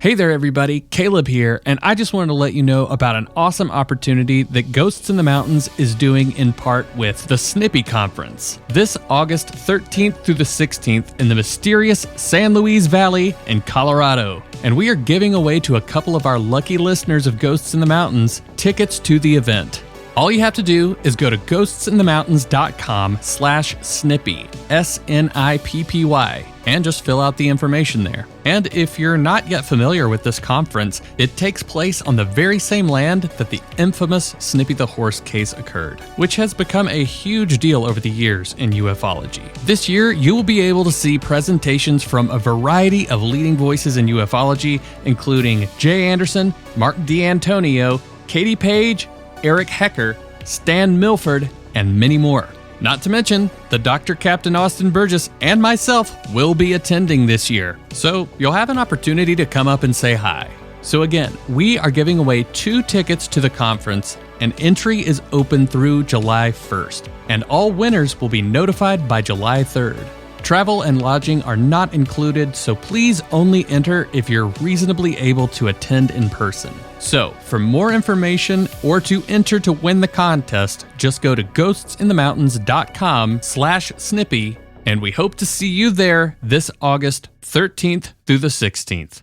Hey there, everybody. Caleb here, and I just wanted to let you know about an awesome opportunity that Ghosts in the Mountains is doing in part with the Snippy Conference. This August 13th through the 16th in the mysterious San Luis Valley in Colorado. And we are giving away to a couple of our lucky listeners of Ghosts in the Mountains tickets to the event. All you have to do is go to ghostsinthemountains.com/snippy, SNIPPY, and just fill out the information there. And if you're not yet familiar with this conference, it takes place on the very same land that the infamous Snippy the Horse case occurred, which has become a huge deal over the years in ufology. This year, you will be able to see presentations from a variety of leading voices in ufology, including Jay Anderson, Mark D'Antonio, Katie Page, Eric Hecker, Stan Milford, and many more. Not to mention, the Dr. Captain Austin Burgess and myself will be attending this year, so you'll have an opportunity to come up and say hi. So again, we are giving away 2 tickets to the conference, and entry is open through July 1st, and all winners will be notified by July 3rd. Travel and lodging are not included, so please only enter if you're reasonably able to attend in person. So, for more information or to enter to win the contest, just go to ghostsinthemountains.com/snippy, and we hope to see you there this August 13th through the 16th.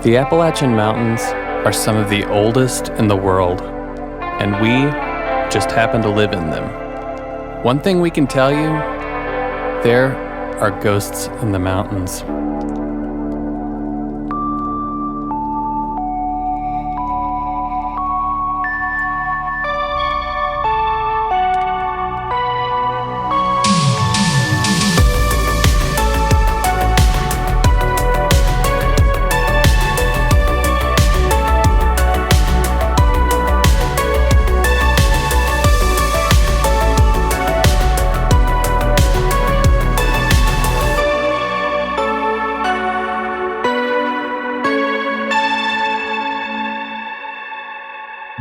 The Appalachian Mountains are some of the oldest in the world, and we just happen to live in them. One thing we can tell you, there are ghosts in the mountains.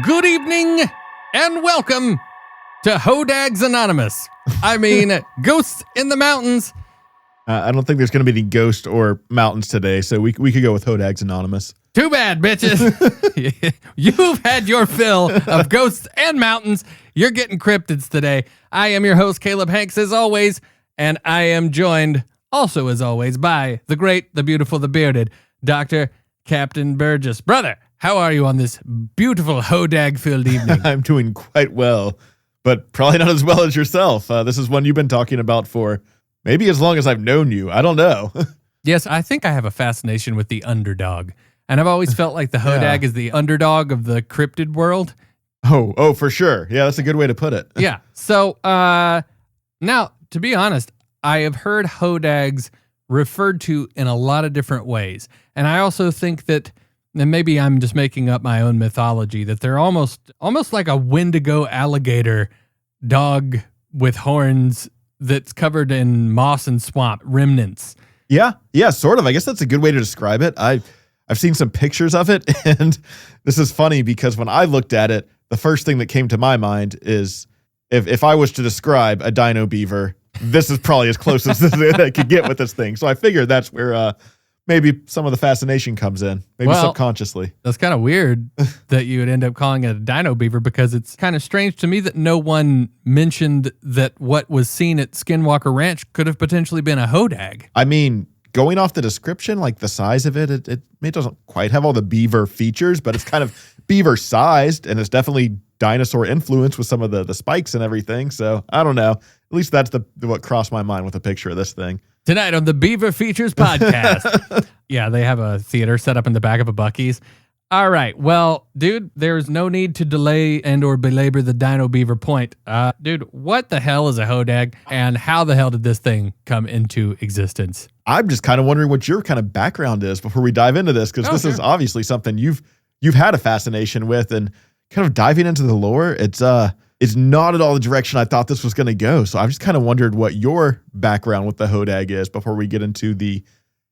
Good evening and welcome to Hodag's Anonymous. I mean, Ghosts in the Mountains. I don't think there's going to be any ghost or mountains today, so we could go with Hodag's Anonymous. Too bad, bitches. You've had your fill of ghosts and mountains. You're getting cryptids today. I am your host, Caleb Hanks, as always, and I am joined also, as always, by the great, the beautiful, the bearded Dr. Captain Burgess. Brother, how are you on this beautiful Hodag-filled evening? I'm doing quite well, but probably not as well as yourself. This is one you've been talking about for maybe as long as I've known you. I don't know. Yes, I think I have a fascination with the underdog. And I've always felt like the Hodag is the underdog of the cryptid world. Oh, for sure. Yeah, that's a good way to put it. Yeah. So now, to be honest, I have heard Hodags referred to in a lot of different ways. And I also think that, and maybe I'm just making up my own mythology, that they're almost like a Wendigo alligator dog with horns that's covered in moss and swamp remnants. Yeah, sort of. I guess that's a good way to describe it. I've seen some pictures of it, and this is funny because when I looked at it, the first thing that came to my mind is if I was to describe a dino beaver, this is probably as close as I could get with this thing. So I figured that's where maybe some of the fascination comes in, maybe subconsciously. That's kind of weird that you would end up calling it a dino beaver, because it's kind of strange to me that no one mentioned that what was seen at Skinwalker Ranch could have potentially been a Hodag. I mean, going off the description, like the size of it, it doesn't quite have all the beaver features, but it's kind of beaver sized, and it's definitely dinosaur influence with some of the spikes and everything. So I don't know. At least that's what crossed my mind with a picture of this thing. Tonight on the Beaver Features podcast. Yeah, they have a theater set up in the back of a Buc-ee's. All right. Well, dude, there's no need to delay and or belabor the dino beaver point. Dude, what the hell is a Hodag, and how the hell did this thing come into existence? I'm just kind of wondering what your kind of background is before we dive into this, because this is obviously something you've had a fascination with, and kind of diving into the lore. It's not at all the direction I thought this was going to go. So I've just kind of wondered what your background with the Hodag is before we get into the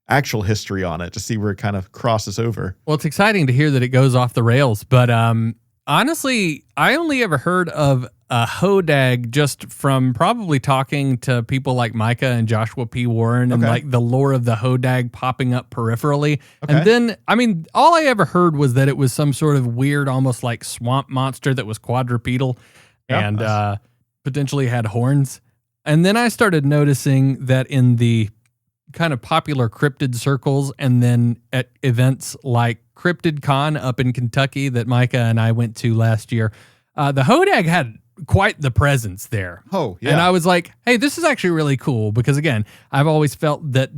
actual history on it to see where it kind of crosses over. Well, it's exciting to hear that it goes off the rails, but honestly, I only ever heard of a hodag just from probably talking to people like Micah and Joshua P. Warren and like the lore of the hodag popping up peripherally. And then, I mean, all I ever heard was that it was some sort of weird, almost like swamp monster that was quadrupedal and potentially had horns. And then I started noticing that in the kind of popular cryptid circles and then at events like Cryptid Con up in Kentucky that Micah and I went to last year, the hodag had quite the presence there. Oh, yeah. And I was like, hey, this is actually really cool because, again, I've always felt that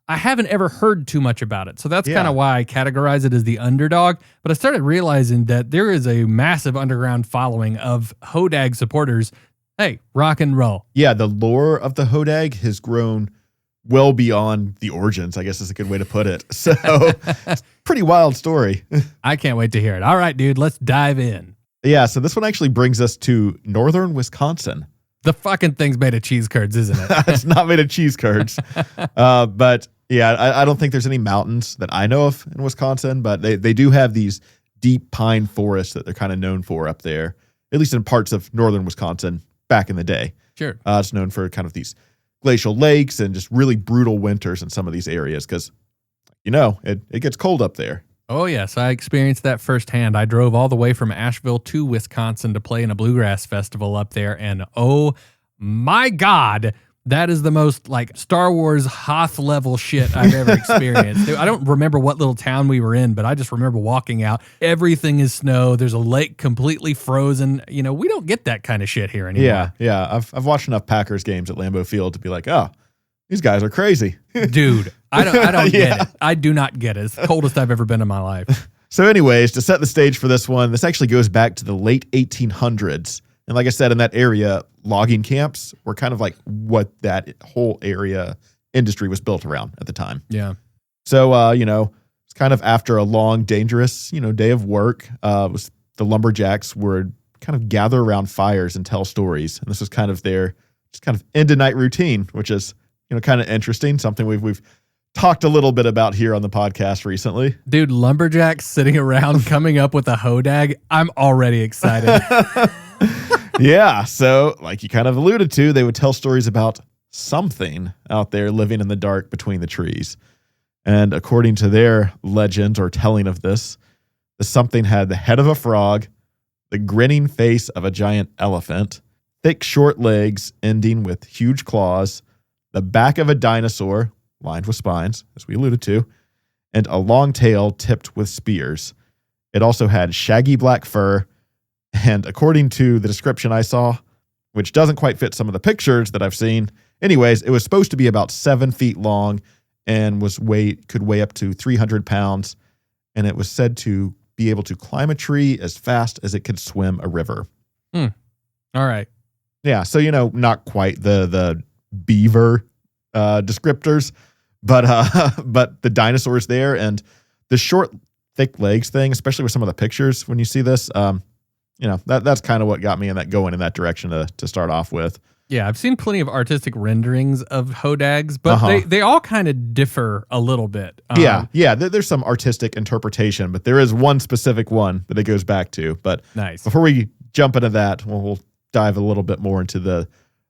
I haven't ever heard too much about it. So that's kind of why I categorize it as the underdog. But I started realizing that there is a massive underground following of hodag supporters. Hey, rock and roll. Yeah, the lore of the hodag has grown well beyond the origins, I guess is a good way to put it. So it's a pretty wild story. I can't wait to hear it. All right, dude, let's dive in. Yeah, so this one actually brings us to northern Wisconsin. The fucking thing's made of cheese curds, isn't it? It's not made of cheese curds. But yeah, I don't think there's any mountains that I know of in Wisconsin, but they do have these deep pine forests that they're kind of known for up there, at least in parts of northern Wisconsin back in the day. Sure. It's known for kind of these glacial lakes and just really brutal winters in some of these areas because, it gets cold up there. Oh, yes. I experienced that firsthand. I drove all the way from Asheville to Wisconsin to play in a bluegrass festival up there. And oh my God, that is the most like Star Wars Hoth level shit I've ever experienced. I don't remember what little town we were in, but I just remember walking out. Everything is snow. There's a lake completely frozen. We don't get that kind of shit here anymore. Yeah. I've watched enough Packers games at Lambeau Field to be like, oh, these guys are crazy. Dude, I don't get it. I do not get it. It's the coldest I've ever been in my life. So anyways, to set the stage for this one, this actually goes back to the late 1800s. And like I said, in that area, logging camps were kind of like what that whole area industry was built around at the time. Yeah. So, it's kind of after a long, dangerous, day of work, the lumberjacks would kind of gather around fires and tell stories. And this was kind of their just kind of end of night routine, which is, kind of interesting. Something we've talked a little bit about here on the podcast recently. Dude, lumberjacks sitting around coming up with a hodag. I'm already excited. Yeah. So like you kind of alluded to, they would tell stories about something out there living in the dark between the trees. And according to their legend or telling of this, the something had the head of a frog, the grinning face of a giant elephant, thick, short legs ending with huge claws, the back of a dinosaur lined with spines, as we alluded to, and a long tail tipped with spears. It also had shaggy black fur, and according to the description I saw, which doesn't quite fit some of the pictures that I've seen, anyways, it was supposed to be about 7 feet long and could weigh up to 300 pounds, and it was said to be able to climb a tree as fast as it could swim a river. All right. Yeah, so not quite the beaver descriptors, but the dinosaurs there and the short, thick legs thing, especially with some of the pictures when you see this, that's kind of what got me going in that direction to start off with. Yeah, I've seen plenty of artistic renderings of hodags, but they all kind of differ a little bit. Yeah. There's some artistic interpretation, but there is one specific one that it goes back to. But nice. Before we jump into that, we'll dive a little bit more into the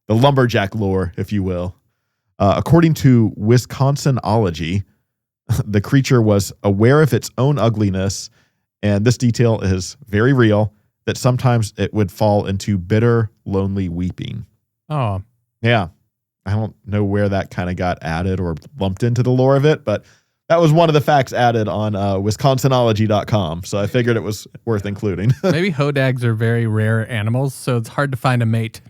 lumberjack lore, if you will. According to Wisconsinology, the creature was aware of its own ugliness, and this detail is very real, that sometimes it would fall into bitter, lonely weeping. Oh. Yeah. I don't know where that kind of got added or lumped into the lore of it, but that was one of the facts added on Wisconsinology.com, so I figured it was worth including. Maybe hodags are very rare animals, so it's hard to find a mate.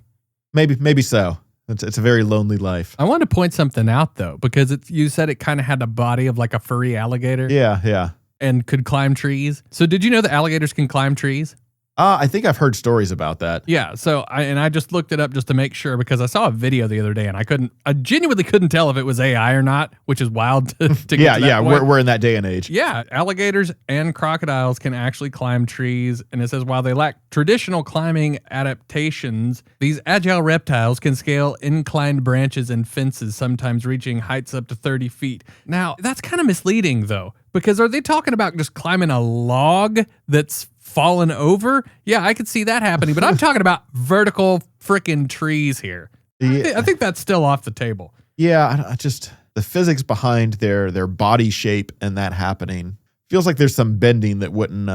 Maybe so. It's a very lonely life. I want to point something out, though, because you said it kind of had the body of like a furry alligator. Yeah. And could climb trees. So did you know that alligators can climb trees? I think I've heard stories about that. Yeah, so I just looked it up just to make sure because I saw a video the other day and I genuinely couldn't tell if it was AI or not, which is wild to get to that point. We're in that day and age. Yeah, alligators and crocodiles can actually climb trees, and it says while they lack traditional climbing adaptations, these agile reptiles can scale inclined branches and fences, sometimes reaching heights up to 30 feet. Now, that's kind of misleading though, because are they talking about just climbing a log that's fallen over? Yeah, I could see that happening, but I'm talking about vertical freaking trees here. Yeah. I think that's still off the table. Yeah, I just the physics behind their body shape and that happening feels like there's some bending that wouldn't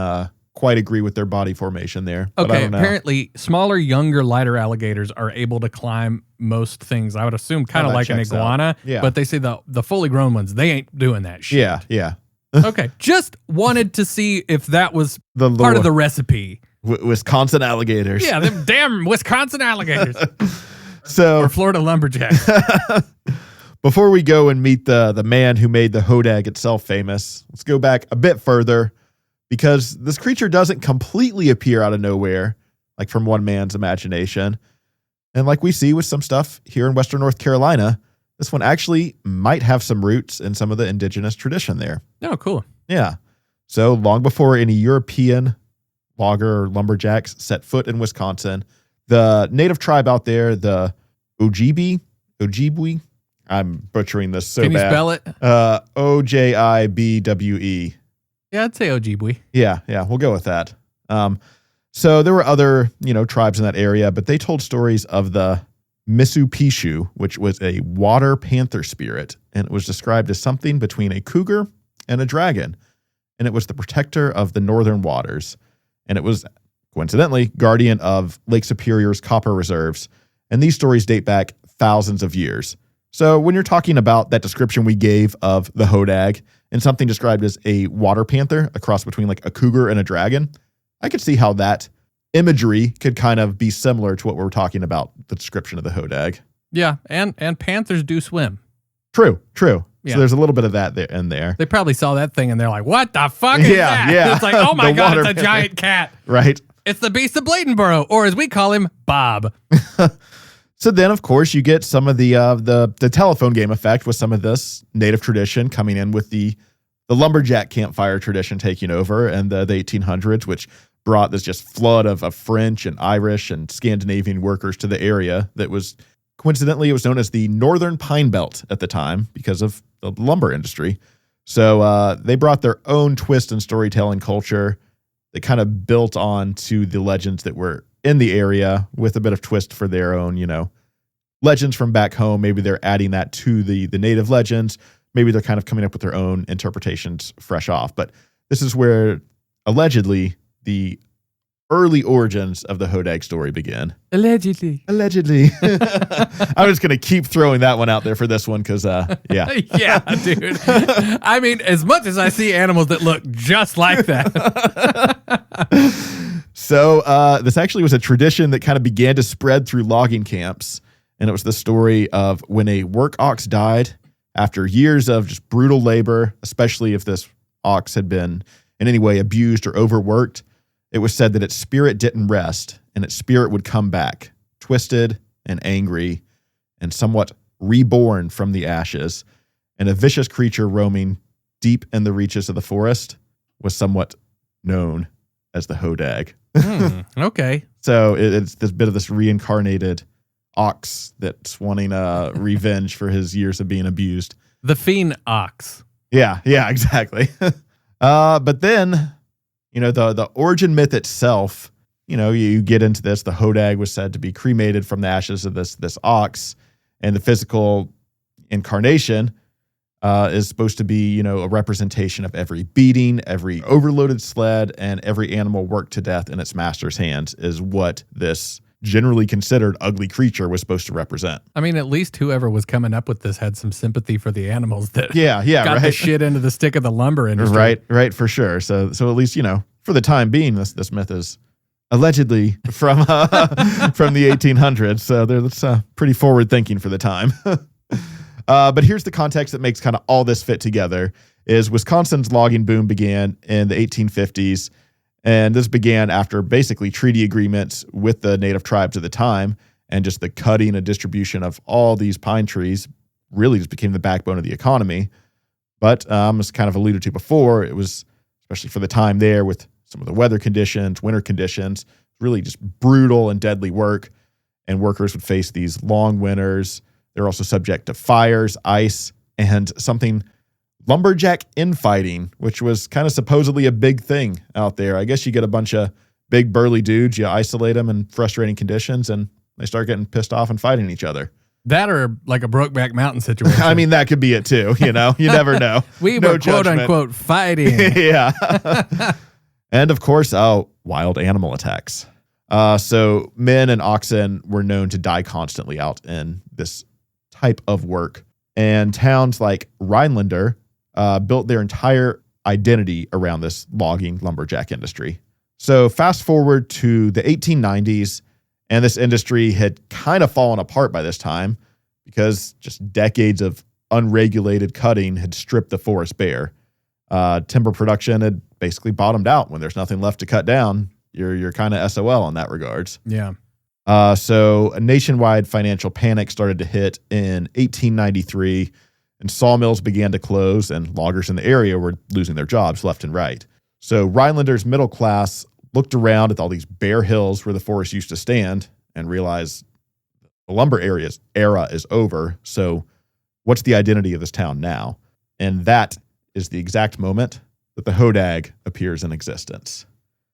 quite agree with their body formation there. Okay, apparently smaller, younger, lighter alligators are able to climb most things. I would assume kind of like an iguana, but they say the fully grown ones, they ain't doing that shit. Yeah. Okay, just wanted to see if that was part of the recipe. Wisconsin alligators. Yeah, them damn Wisconsin alligators. Or Florida lumberjacks. Before we go and meet the man who made the Hodag itself famous, let's go back a bit further because this creature doesn't completely appear out of nowhere, like from one man's imagination. And like we see with some stuff here in Western North Carolina, this one actually might have some roots in some of the indigenous tradition there. Oh, cool. Yeah. So long before any European logger or lumberjacks set foot in Wisconsin, the native tribe out there, the Ojibwe, I'm butchering this so bad. Can you spell it? Ojibwe. Yeah, I'd say Ojibwe. Yeah, we'll go with that. So there were other, tribes in that area, but they told stories of the Misupishu, which was a water panther spirit, and it was described as something between a cougar and a dragon, and it was the protector of the northern waters, and it was, coincidentally, guardian of Lake Superior's copper reserves, and these stories date back thousands of years. So when you're talking about that description we gave of the Hodag, and something described as a water panther, a cross between like a cougar and a dragon, I could see how that imagery could kind of be similar to what we're talking about, the description of the Hodag. Yeah, and panthers do swim. True. Yeah. So there's a little bit of that there in there. They probably saw that thing and they're like, what the fuck is that? Yeah. It's like, oh my The God, water it's a giant cat. Right. It's the beast of Bladenboro, or as we call him, Bob. So then, of course, you get some of the telephone game effect with some of this native tradition coming in with the lumberjack campfire tradition taking over in the 1800s, which brought this just flood of French and Irish and Scandinavian workers to the area that was, coincidentally, it was known as the Northern Pine Belt at the time because of the lumber industry. So they brought their own twist in storytelling culture that kind of built on to the legends that were in the area with a bit of twist for their own, legends from back home. Maybe they're adding that to the native legends. Maybe they're kind of coming up with their own interpretations fresh off. But this is where allegedly the early origins of the Hodag story begin. Allegedly. I'm just going to keep throwing that one out there for this one because, yeah. Yeah, dude. I mean, as much as I see animals that look just like that. So this actually was a tradition that kind of began to spread through logging camps. And it was the story of when a work ox died after years of just brutal labor, especially if this ox had been in any way abused or overworked. It was said that its spirit didn't rest, and its spirit would come back, twisted and angry, and somewhat reborn from the ashes. And a vicious creature roaming deep in the reaches of the forest was somewhat known as the Hodag. Okay. So it's this bit of this reincarnated ox that's wanting revenge for his years of being abused. The fiend ox. Yeah, exactly. But then, the origin myth itself, you get into this. The Hodag was said to be cremated from the ashes of this ox, and the physical incarnation is supposed to be, a representation of every beating, every overloaded sled, and every animal worked to death in its master's hands is what this generally considered ugly creature was supposed to represent. I mean, at least whoever was coming up with this had some sympathy for the animals that got the shit into the stick of the lumber industry. Right, for sure. So at least, for the time being, this myth is allegedly from the 1800s. So that's pretty forward thinking for the time. But here's the context that makes kind of all this fit together is Wisconsin's logging boom began in the 1850s. And this began after basically treaty agreements with the native tribes at the time, and just the cutting and distribution of all these pine trees really just became the backbone of the economy. But as kind of alluded to before, it was, especially for the time there with some of the weather conditions, winter conditions, really just brutal and deadly work. And workers would face these long winters. They're also subject to fires, ice, and something lumberjack infighting, which was kind of supposedly a big thing out there. I guess you get a bunch of big burly dudes, you isolate them in frustrating conditions, and they start getting pissed off and fighting each other. That or like a Brokeback Mountain situation. I mean, that could be it too. You never know. We No were quote unquote fighting. Yeah. And of course, wild animal attacks. So men and oxen were known to die constantly out in this type of work. And towns like Rhinelander built their entire identity around this logging lumberjack industry. So fast forward to the 1890s, and this industry had kind of fallen apart by this time because just decades of unregulated cutting had stripped the forest bare. Timber production had basically bottomed out. When there's nothing left to cut down, you're kind of SOL in that regards. Yeah. So a nationwide financial panic started to hit in 1893, and sawmills began to close, and loggers in the area were losing their jobs left and right. So Rhinelander's middle class looked around at all these bare hills where the forest used to stand and realized the lumber era is over. So what's the identity of this town now? And that is the exact moment that the Hodag appears in existence.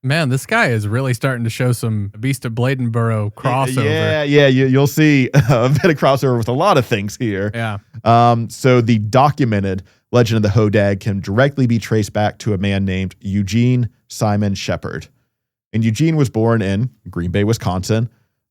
Man, this guy is really starting to show some Beast of Bladenboro crossover. Yeah, you'll see a bit of crossover with a lot of things here. Yeah. So the documented legend of the Hodag can directly be traced back to a man named Eugene Simon Shepard. And Eugene was born in Green Bay, Wisconsin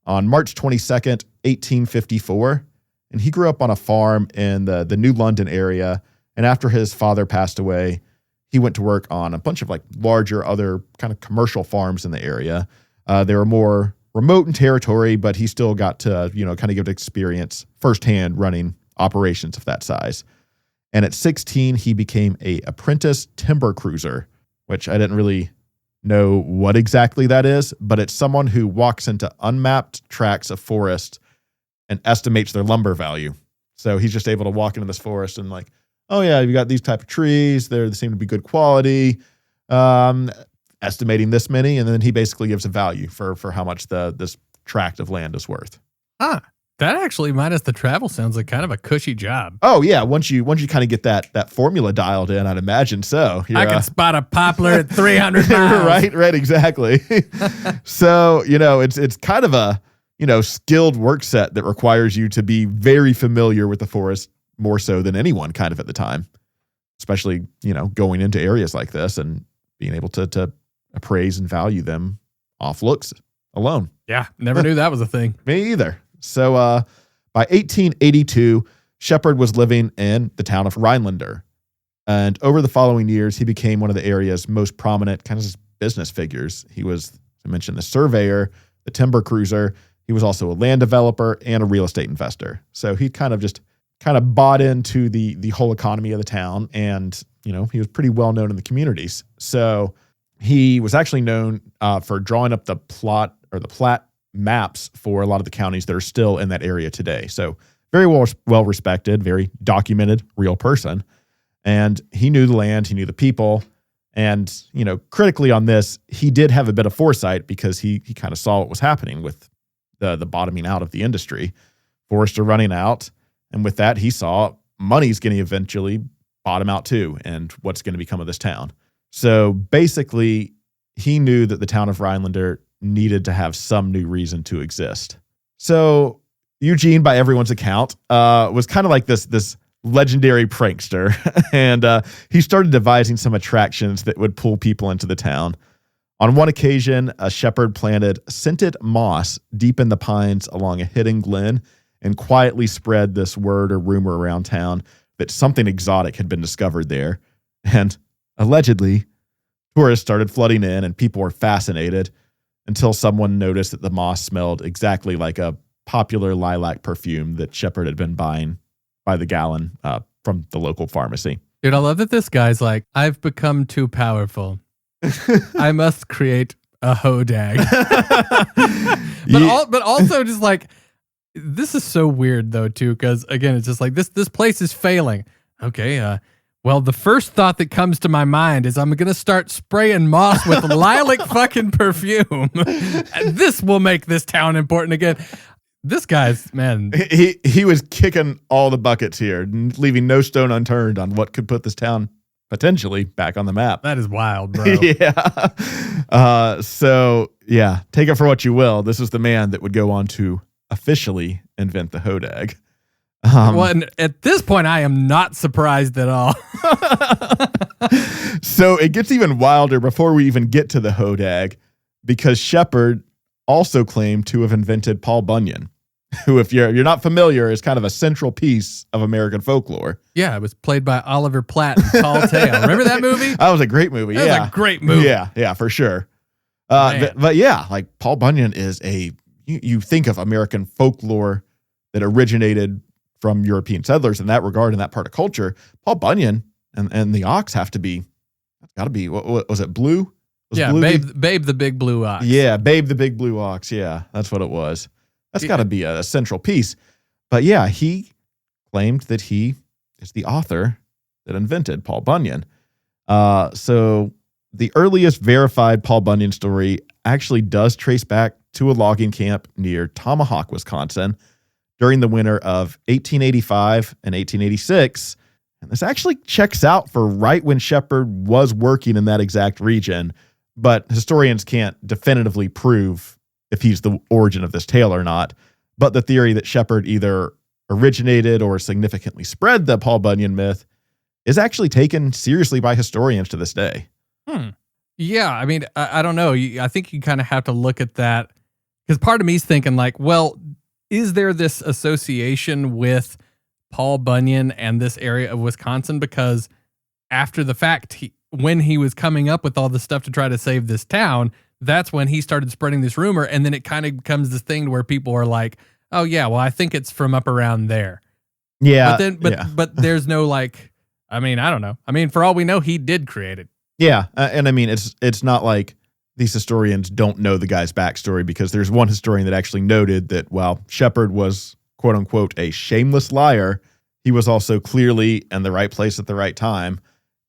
on March 22nd, 1854. And he grew up on a farm in the New London area. And after his father passed away, he went to work on a bunch of like larger other kind of commercial farms in the area. They were more remote in territory, but he still got to, kind of get experience firsthand running operations of that size. And at 16, he became a apprentice timber cruiser, which I didn't really know what exactly that is, but it's someone who walks into unmapped tracts of forest and estimates their lumber value. So he's just able to walk into this forest and like, oh yeah, you got these type of trees. They seem to be good quality. Estimating this many, and then he basically gives a value for how much this tract of land is worth. That actually, minus the travel, sounds like kind of a cushy job. Oh yeah, once you kind of get that formula dialed in, I'd imagine so. I can spot a poplar at 300 miles. Right, exactly. So it's kind of a skilled work set that requires you to be very familiar with the forest, more so than anyone kind of at the time, especially going into areas like this and being able to appraise and value them off looks alone. Yeah, never knew that was a thing. Me either. So by 1882, Shepard was living in the town of Rhinelander. And over the following years, he became one of the area's most prominent kind of business figures. He was, as I mentioned, the surveyor, the timber cruiser. He was also a land developer and a real estate investor. So he kind of bought into the whole economy of the town. And, he was pretty well known in the communities. So he was actually known for drawing up the plat maps for a lot of the counties that are still in that area today. So very well respected, very documented, real person. And he knew the land, he knew the people. And, critically on this, he did have a bit of foresight because he kind of saw what was happening with the bottoming out of the industry. Forests are running out. And with that, he saw money's going to eventually bottom out too, and what's going to become of this town. So basically, he knew that the town of Rhinelander needed to have some new reason to exist. So Eugene, by everyone's account, was kind of like this legendary prankster. And he started devising some attractions that would pull people into the town. On one occasion, a shepherd planted scented moss deep in the pines along a hidden glen and quietly spread this word or rumor around town that something exotic had been discovered there. And allegedly, tourists started flooding in and people were fascinated until someone noticed that the moss smelled exactly like a popular lilac perfume that Shepard had been buying by the gallon from the local pharmacy. Dude, I love that this guy's like, I've become too powerful. I must create a Hodag. But also just like, this is so weird though too, because again, it's just like this place is failing. Okay, well, the first thought that comes to my mind is I'm gonna start spraying moss with lilac fucking perfume. This will make this town important again. This guy's, man. He was kicking all the buckets here, leaving no stone unturned on what could put this town potentially back on the map. That is wild, bro. Yeah. So yeah, take it for what you will. This is the man that would go on to officially invent the Hodag. Well, and at this point, I am not surprised at all. So it gets even wilder before we even get to the Hodag, because Shepard also claimed to have invented Paul Bunyan, who, if you're not familiar, is kind of a central piece of American folklore. Yeah, it was played by Oliver Platt in Tall Tale. Remember that movie? That was a great movie. That was a great movie. Yeah, for sure. But yeah, like Paul Bunyan is you think of American folklore that originated from European settlers in that regard, in that part of culture. Paul Bunyan and the ox have to be, that's got to be, what was it, Blue? Yeah, Blue Babe the Big Blue Ox. Yeah, Babe the Big Blue Ox. Yeah, that's what it was. That's got to be a central piece. But yeah, he claimed that he is the author that invented Paul Bunyan. So the earliest verified Paul Bunyan story actually does trace back to a logging camp near Tomahawk, Wisconsin, during the winter of 1885 and 1886. And this actually checks out for right when Shepard was working in that exact region, but historians can't definitively prove if he's the origin of this tale or not. But the theory that Shepard either originated or significantly spread the Paul Bunyan myth is actually taken seriously by historians to this day. Yeah, I mean, I don't know. I think you kind of have to look at that, because part of me is thinking like, well, is there this association with Paul Bunyan and this area of Wisconsin? Because after the fact, when he was coming up with all the stuff to try to save this town, that's when he started spreading this rumor. And then it kind of becomes this thing where people are like, oh yeah, well, I think it's from up around there. Yeah. But there's no like, I mean, I don't know. I mean, for all we know, he did create it. Yeah. And I mean, it's not like these historians don't know the guy's backstory, because there's one historian that actually noted that while Shepard was, quote unquote, a shameless liar, he was also clearly in the right place at the right time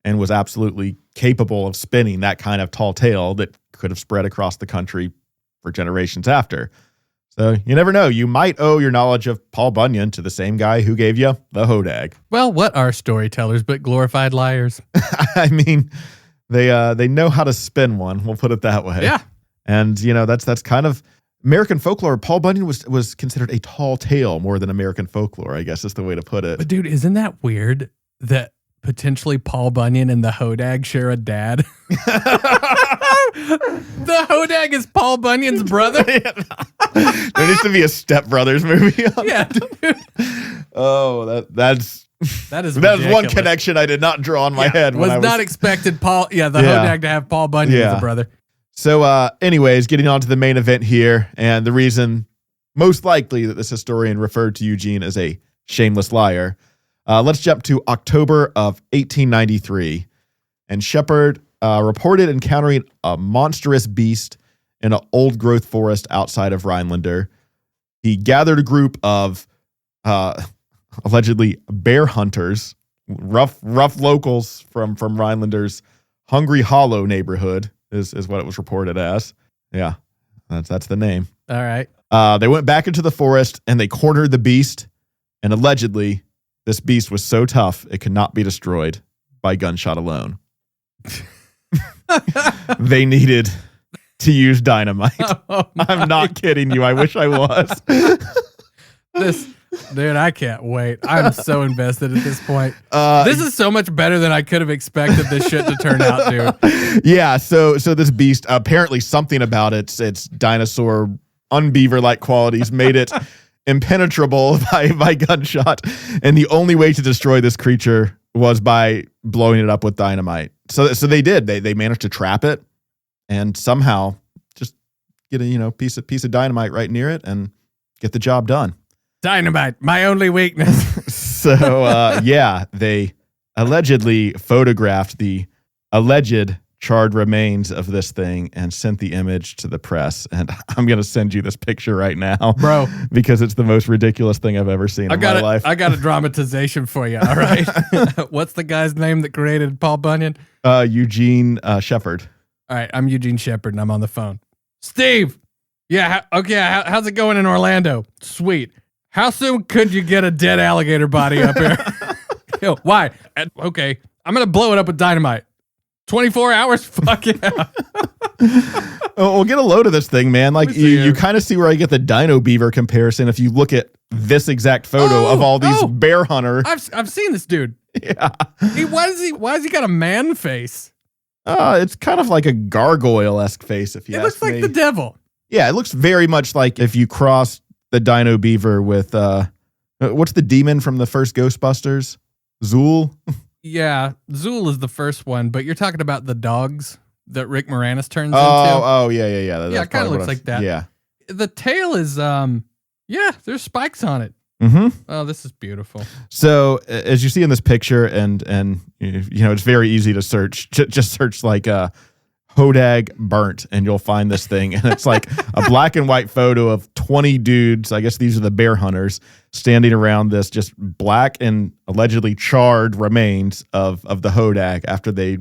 and was absolutely capable of spinning that kind of tall tale that could have spread across the country for generations after. So you never know. You might owe your knowledge of Paul Bunyan to the same guy who gave you the Hodag. Well, what are storytellers but glorified liars? I mean, they know how to spin one. We'll put it that way. Yeah. And, you know, that's kind of American folklore. Paul Bunyan was considered a tall tale more than American folklore, I guess is the way to put it. But dude, isn't that weird that potentially Paul Bunyan and the Hodag share a dad? The Hodag is Paul Bunyan's brother? There needs to be a Step Brothers movie. Yeah, dude. Oh, that's one connection I did not draw in my head. Was not expected Hodag to have Paul Bunyan as a brother. So anyways, getting on to the main event here, and the reason most likely that this historian referred to Eugene as a shameless liar. Let's jump to October of 1893. And Shepard reported encountering a monstrous beast in an old-growth forest outside of Rhinelander. He gathered a group of allegedly bear hunters, rough locals from Rhinelander's Hungry Hollow neighborhood is what it was reported as. Yeah, that's the name. All right. They went back into the forest and they cornered the beast, and allegedly this beast was so tough it could not be destroyed by gunshot alone. They needed to use dynamite. Oh, I'm not kidding you. I wish I was. Dude, I can't wait. I'm so invested at this point. This is so much better than I could have expected this shit to turn out, dude. Yeah, so this beast, apparently something about its dinosaur unbeaver-like qualities made it impenetrable by gunshot. And the only way to destroy this creature was by blowing it up with dynamite. So they did. They managed to trap it and somehow just get a piece of dynamite right near it and get the job done. Dynamite, my only weakness. So, they allegedly photographed the alleged charred remains of this thing and sent the image to the press. And I'm going to send you this picture right now, Bro, because it's the most ridiculous thing I've ever seen in my life. I got a dramatization for you. All right. What's the guy's name that created Paul Bunyan? Eugene Shepard. All right. I'm Eugene Shepard and I'm on the phone. Steve. Yeah. Okay. How's it going in Orlando? Sweet. How soon could you get a dead alligator body up here? Yo, why? Okay. I'm going to blow it up with dynamite. 24 hours? Fuck yeah. We'll get a load of this thing, man. Like you kind of see where I get the dino beaver comparison if you look at this exact photo of all these bear hunter. I've seen this dude. Yeah. Why has he got a man face? It's kind of like a gargoyle-esque face, if you ask me. It looks like the devil. Yeah, it looks very much like if you cross the dino beaver with what's the demon from the first Ghostbusters? Zool? Yeah, Zool is the first one, but you're talking about the dogs that Rick Moranis turns into. Oh, yeah. Yeah, it kind of looks like that. Yeah. The tail is, there's spikes on it. Mm-hmm. Oh, this is beautiful. So as you see in this picture, and you know, it's very easy to search. Just search like Hodag burnt, and you'll find this thing. And it's like a black and white photo of 20 dudes. I guess these are the bear hunters standing around this just black and allegedly charred remains of the Hodag after they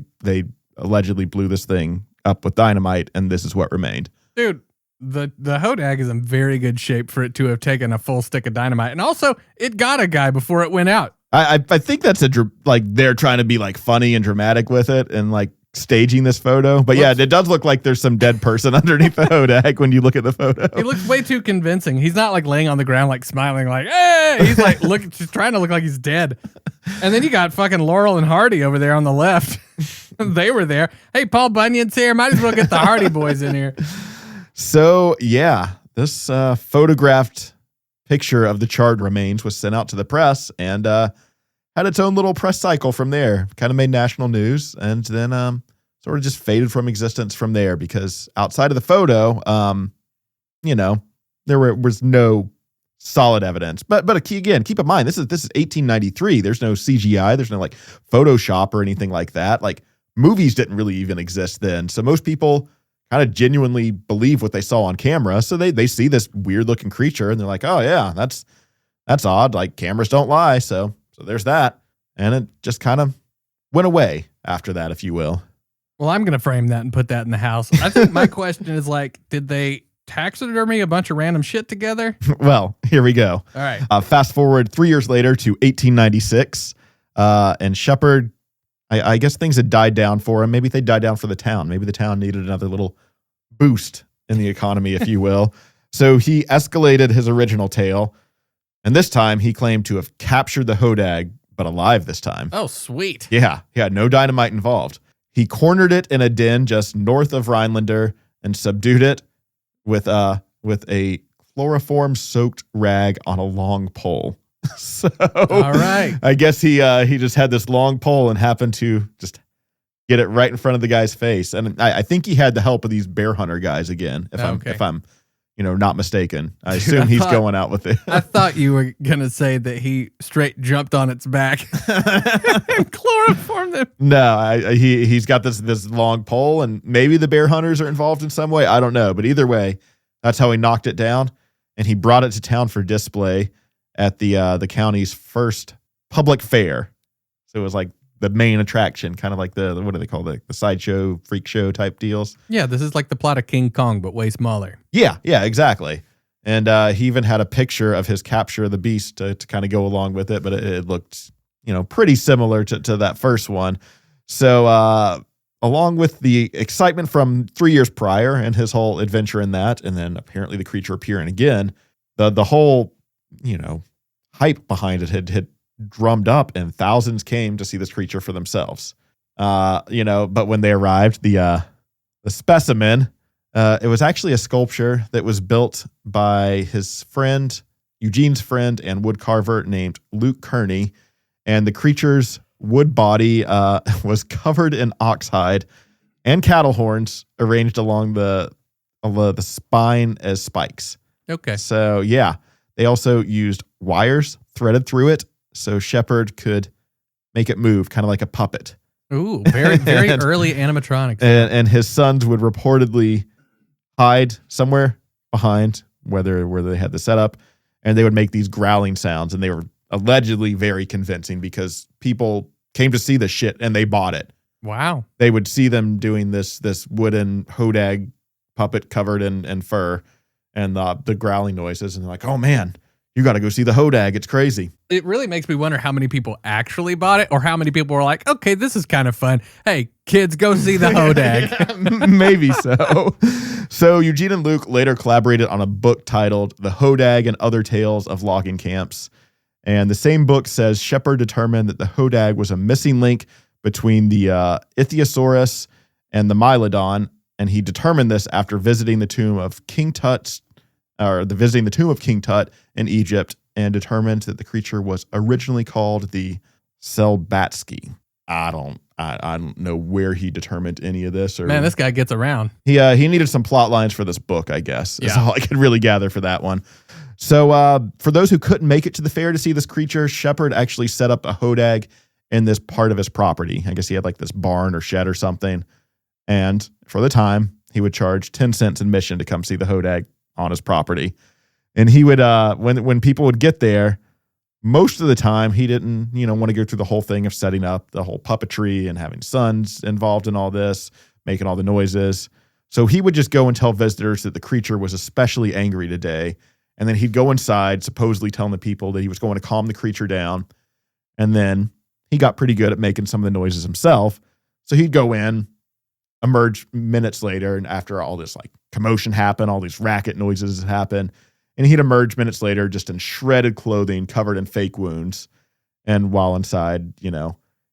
allegedly blew this thing up with dynamite, and this is what remained. Dude, the Hodag is in very good shape for it to have taken a full stick of dynamite, and also it got a guy before it went out. I think that's like they're trying to be like funny and dramatic with it, and like staging this photo. But yeah, it does look like there's some dead person underneath the Hodag when you look at the photo. He looks way too convincing. He's not like laying on the ground like smiling like, hey! He's like just trying to look like he's dead. And then you got fucking Laurel and Hardy over there on the left. They were there. Hey, Paul Bunyan's here. Might as well get the Hardy boys in here. So yeah, this photographed picture of the charred remains was sent out to the press and had its own little press cycle from there. Kind of made national news, and then sort of just faded from existence from there, because outside of the photo, you know, there was no solid evidence. But again, keep in mind, this is 1893. There's no CGI. There's no like Photoshop or anything like that. Like movies didn't really even exist then. So most people kind of genuinely believe what they saw on camera. So they see this weird looking creature and they're like, oh yeah, that's odd. Like cameras don't lie. So there's that. And it just kind of went away after that, if you will. Well, I'm going to frame that and put that in the house. I think my question is like, did they taxidermy a bunch of random shit together? Well, here we go. All right. Fast forward 3 years later to 1896. And Shepard, I guess things had died down for him. Maybe they died down for the town. Maybe the town needed another little boost in the economy, if you will. So he escalated his original tale. And this time he claimed to have captured the Hodag, but alive this time. Oh, sweet. Yeah, no dynamite involved. He cornered it in a den just north of Rhinelander and subdued it with a chloroform-soaked rag on a long pole. So, all right. I guess he just had this long pole and happened to just get it right in front of the guy's face. And I think he had the help of these bear hunter guys again, if I'm not mistaken. I assume he's going out with it. I thought you were going to say that he straight jumped on its back and chloroformed it. No, he's got this long pole, and maybe the bear hunters are involved in some way. I don't know. But either way, that's how he knocked it down. And he brought it to town for display at the county's first public fair. So it was like the main attraction, kind of like what do they call the sideshow, freak show type deals. Yeah, this is like the plot of King Kong, but way smaller. Yeah, exactly. And he even had a picture of his capture of the beast to kind of go along with it, but it looked, pretty similar to that first one. So along with the excitement from 3 years prior and his whole adventure in that, and then apparently the creature appearing again, the whole, hype behind it had drummed up, and thousands came to see this creature for themselves. But when they arrived, the specimen, it was actually a sculpture that was built by his friend, Eugene's friend and wood carver named Luke Kearney, and the creature's wood body was covered in oxhide and cattle horns arranged along the spine as spikes. Okay. So yeah, they also used wires threaded through it so Shepard could make it move, kind of like a puppet. Ooh, very, very early animatronics. And his sons would reportedly hide somewhere behind where they had the setup, and they would make these growling sounds, and they were allegedly very convincing because people came to see this shit and they bought it. Wow. They would see them doing this wooden Hodag puppet covered in fur and the growling noises, and they're like, oh man, you got to go see the Hodag. It's crazy. It really makes me wonder how many people actually bought it or how many people were like, okay, this is kind of fun. Hey, kids, go see the Hodag. Maybe so. So Eugene and Luke later collaborated on a book titled The Hodag and Other Tales of Logging Camps. And the same book says Shepard determined that the Hodag was a missing link between the Ichthyosaurus and the Mylodon. And he determined this after visiting the tomb of King Tut in Egypt, and determined that the creature was originally called the Selbatsky. I don't know where he determined any of this. Man, this guy gets around. He needed some plot lines for this book, I guess. Is all I could really gather for that one. So for those who couldn't make it to the fair to see this creature, Shepard actually set up a Hodag in this part of his property. I guess he had like this barn or shed or something. And for the time, he would charge 10 cents admission to come see the Hodag on his property. And he would, when people would get there, most of the time he didn't, want to go through the whole thing of setting up the whole puppetry and having sons involved in all this, making all the noises. So he would just go and tell visitors that the creature was especially angry today. And then he'd go inside, supposedly telling the people that he was going to calm the creature down. And then he got pretty good at making some of the noises himself. So he'd go in, emerge minutes later, and after all this like commotion happened, all these racket noises happened, and he'd emerge minutes later just in shredded clothing covered in fake wounds. And while inside,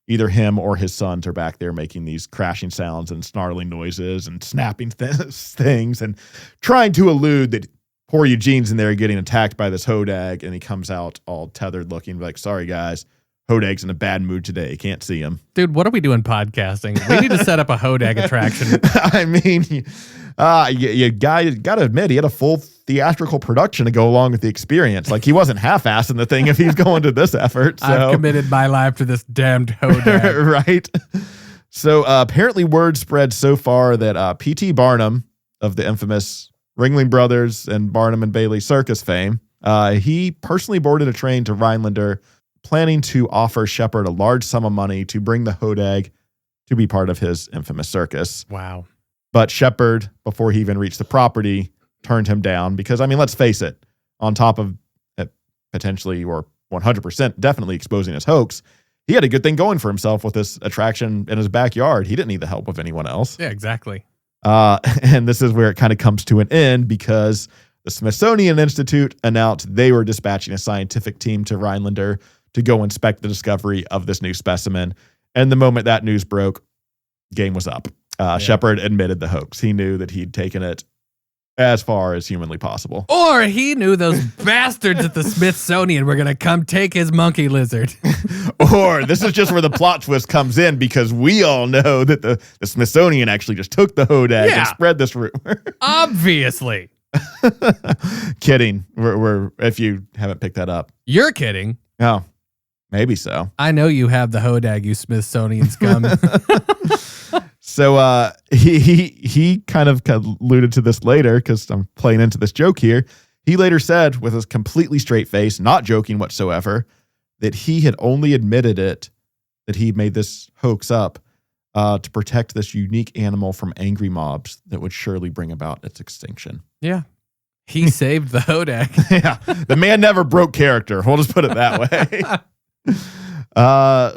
either him or his sons are back there making these crashing sounds and snarling noises and snapping things and trying to allude that poor Eugene's in there getting attacked by this Hodag, and he comes out all tethered looking like, sorry guys, Hodag's in a bad mood today. Can't see him. Dude, what are we doing podcasting? We need to set up a Hodag attraction. I mean, you got to admit, he had a full theatrical production to go along with the experience. Like, he wasn't half-assing the thing if he's going to this effort. So. I've committed my life to this damned Hodag. Right? So apparently word spread so far that P.T. Barnum of the infamous Ringling Brothers and Barnum and Bailey circus fame, he personally boarded a train to Rhinelander, planning to offer Shepard a large sum of money to bring the Hodag to be part of his infamous circus. Wow. But Shepard, before he even reached the property, turned him down because, I mean, let's face it, on top of potentially or 100% definitely exposing his hoax, he had a good thing going for himself with this attraction in his backyard. He didn't need the help of anyone else. Yeah, exactly. And this is where it kind of comes to an end because the Smithsonian Institute announced they were dispatching a scientific team to Rhinelander to go inspect the discovery of this new specimen. And the moment that news broke, game was up. Shepard admitted the hoax. He knew that he'd taken it as far as humanly possible. Or he knew those bastards at the Smithsonian were going to come take his monkey lizard. Or this is just where the plot twist comes in because we all know that the Smithsonian actually just took the Hodag and spread this rumor. Obviously. Kidding. We're if you haven't picked that up. You're kidding. Oh, maybe so. I know you have the Hodag, you Smithsonian scum. So he kind of alluded to this later because I'm playing into this joke here. He later said with a completely straight face, not joking whatsoever, that he had only admitted it, that he made this hoax up to protect this unique animal from angry mobs that would surely bring about its extinction. Yeah. He saved the Hodag. Yeah. The man never broke character. We'll just put it that way.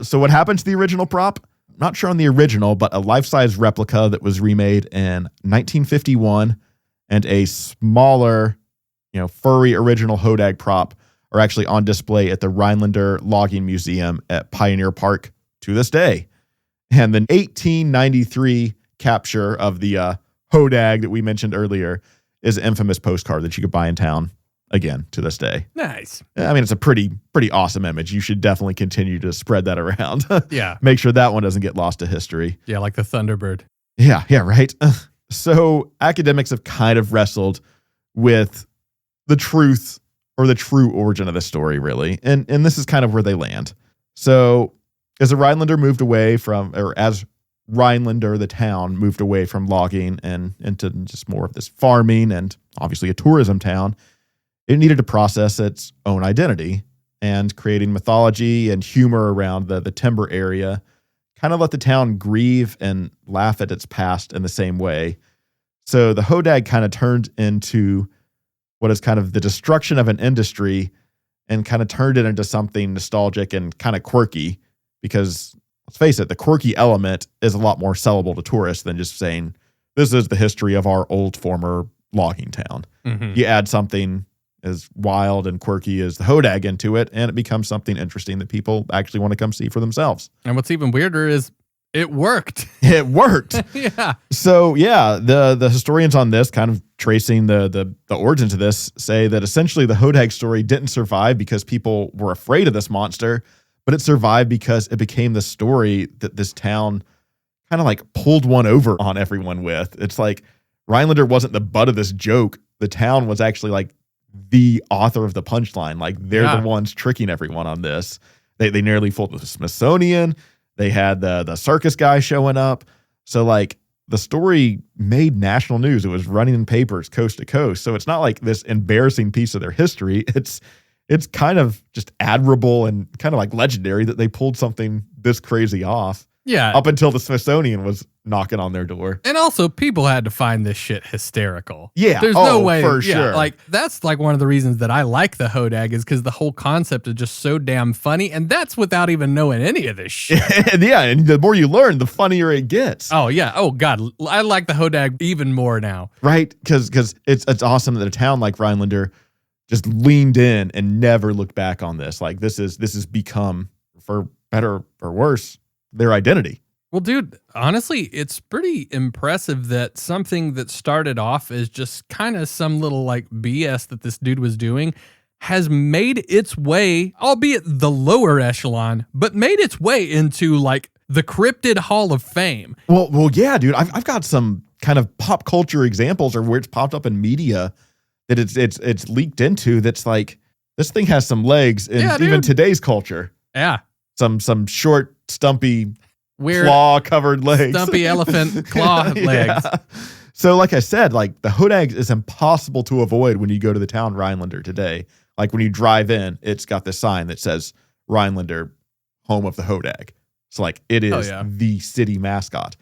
So what happened to the original prop? Not sure on the original, but a life-size replica that was remade in 1951 and a smaller, furry original Hodag prop are actually on display at the Rhinelander Logging Museum at Pioneer Park to this day. And the 1893 capture of the Hodag that we mentioned earlier is an infamous postcard that you could buy in town again to this day. Nice. I mean, it's a pretty awesome image. You should definitely continue to spread that around. Yeah. Make sure that one doesn't get lost to history. Yeah, like the Thunderbird. Yeah, right. So academics have kind of wrestled with the truth or the true origin of the story, really. And this is kind of where they land. So as the Rhinelander moved away from, or as Rhinelander, the town, moved away from logging and into just more of this farming and obviously a tourism town, it needed to process its own identity, and creating mythology and humor around the timber area kind of let the town grieve and laugh at its past in the same way. So the Hodag kind of turned into what is kind of the destruction of an industry and kind of turned it into something nostalgic and kind of quirky, because let's face it, the quirky element is a lot more sellable to tourists than just saying, this is the history of our old former logging town. Mm-hmm. You add something as wild and quirky as the Hodag into it, and it becomes something interesting that people actually want to come see for themselves. And what's even weirder is it worked. It worked. Yeah. So yeah, the historians on this, kind of tracing the origins of this, say that essentially the Hodag story didn't survive because people were afraid of this monster, but it survived because it became the story that this town kind of like pulled one over on everyone with. It's like Rhinelander wasn't the butt of this joke. The town was actually like the author of the punchline. Like they're the ones tricking everyone on this. They nearly fooled the Smithsonian. They had the circus guy showing up. So like the story made national news. It was running in papers coast to coast. So it's not like this embarrassing piece of their history. It's kind of just admirable and kind of like legendary that they pulled something this crazy off. Yeah. Up until the Smithsonian was knocking on their door. And also, people had to find this shit hysterical. Yeah. There's no way. For sure. Like, that's like one of the reasons that I like the Hodag, is because the whole concept is just so damn funny. And that's without even knowing any of this shit. And the more you learn, the funnier it gets. Oh, yeah. Oh, God. I like the Hodag even more now. Right? Because it's awesome that a town like Rhinelander just leaned in and never looked back on this. Like, this has become, for better or worse, their identity. Well, dude, honestly, it's pretty impressive that something that started off as just kind of some little like BS that this dude was doing has made its way, albeit the lower echelon, but made its way into like the Cryptid Hall of Fame. Well, yeah, dude. I've got some kind of pop culture examples or where it's popped up in media that it's leaked into. That's like, this thing has some legs in even today's culture. Yeah. Some short, stumpy, weird claw-covered legs. Stumpy elephant claw legs. So like I said, like the Hodag is impossible to avoid when you go to the town Rhinelander today. Like when you drive in, it's got this sign that says Rhinelander, home of the Hodag. So like it is the city mascot.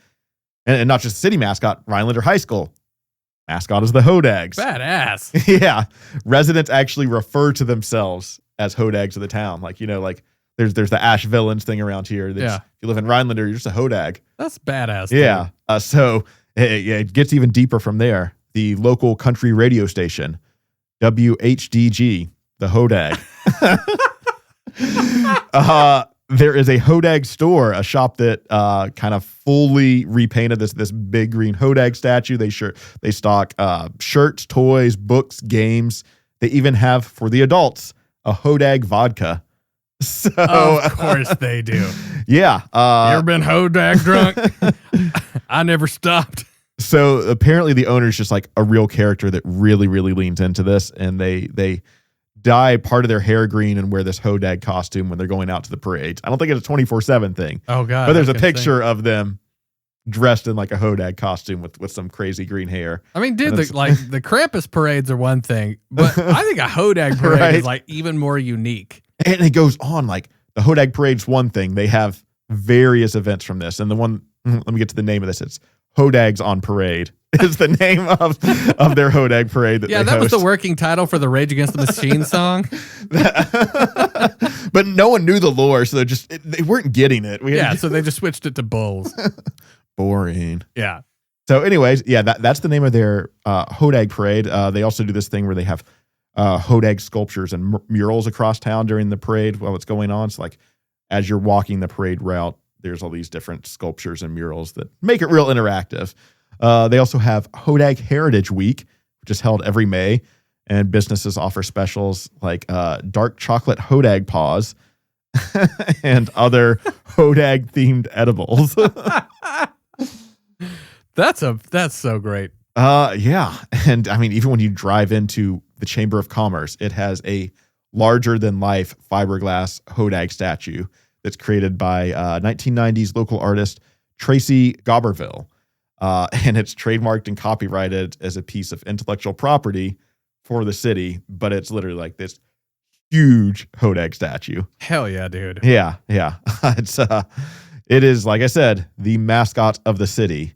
And not just city mascot, Rhinelander High School mascot is the Hodags. Badass. Yeah. Residents actually refer to themselves as Hodags of the town. Like, you know, like there's the Ash Villains thing around here. If you live in Rhinelander, you're just a Hodag. That's badass. Yeah. So it gets even deeper from there. The local country radio station, WHDG, the Hodag. There is a Hodag store, a shop that kind of fully repainted this big green Hodag statue. They stock shirts, toys, books, games. They even have, for the adults, a Hodag vodka. So of course they do. Yeah. You ever been Hodag drunk? I never stopped. So apparently the owner's just like a real character that really, really leans into this, and they dye part of their hair green and wear this Hodag costume when they're going out to the parades. I don't think it's a 24/7 thing. Oh God. But there's a picture of them dressed in like a Hodag costume with some crazy green hair. I mean, dude, the Krampus parades are one thing, but I think a Hodag parade is like even more unique. And it goes on, like the Hodag parade's one thing. They have various events from this. And the one, let me get to the name of this. It's Hodags on Parade is the name of their Hodag parade that they that host. was the working title for the Rage Against the Machine song. But no one knew the lore, so they weren't getting it. So they just switched it to Bulls. Boring. Yeah. So anyways, that's the name of their Hodag parade. They also do this thing where they have Hodag sculptures and murals across town during the parade while it's going on. So like as you're walking the parade route, there's all these different sculptures and murals that make it real interactive. They also have Hodag Heritage Week, which is held every May, and businesses offer specials like dark chocolate Hodag paws and other Hodag themed edibles. That's so great. Yeah. And I mean, even when you drive into the Chamber of Commerce, it has a larger than life fiberglass Hodag statue that's created by 1990s local artist Tracy Gobberville. And it's trademarked and copyrighted as a piece of intellectual property for the city, but it's literally like this huge Hodag statue. Hell yeah, dude. Yeah. It is, like I said, the mascot of the city.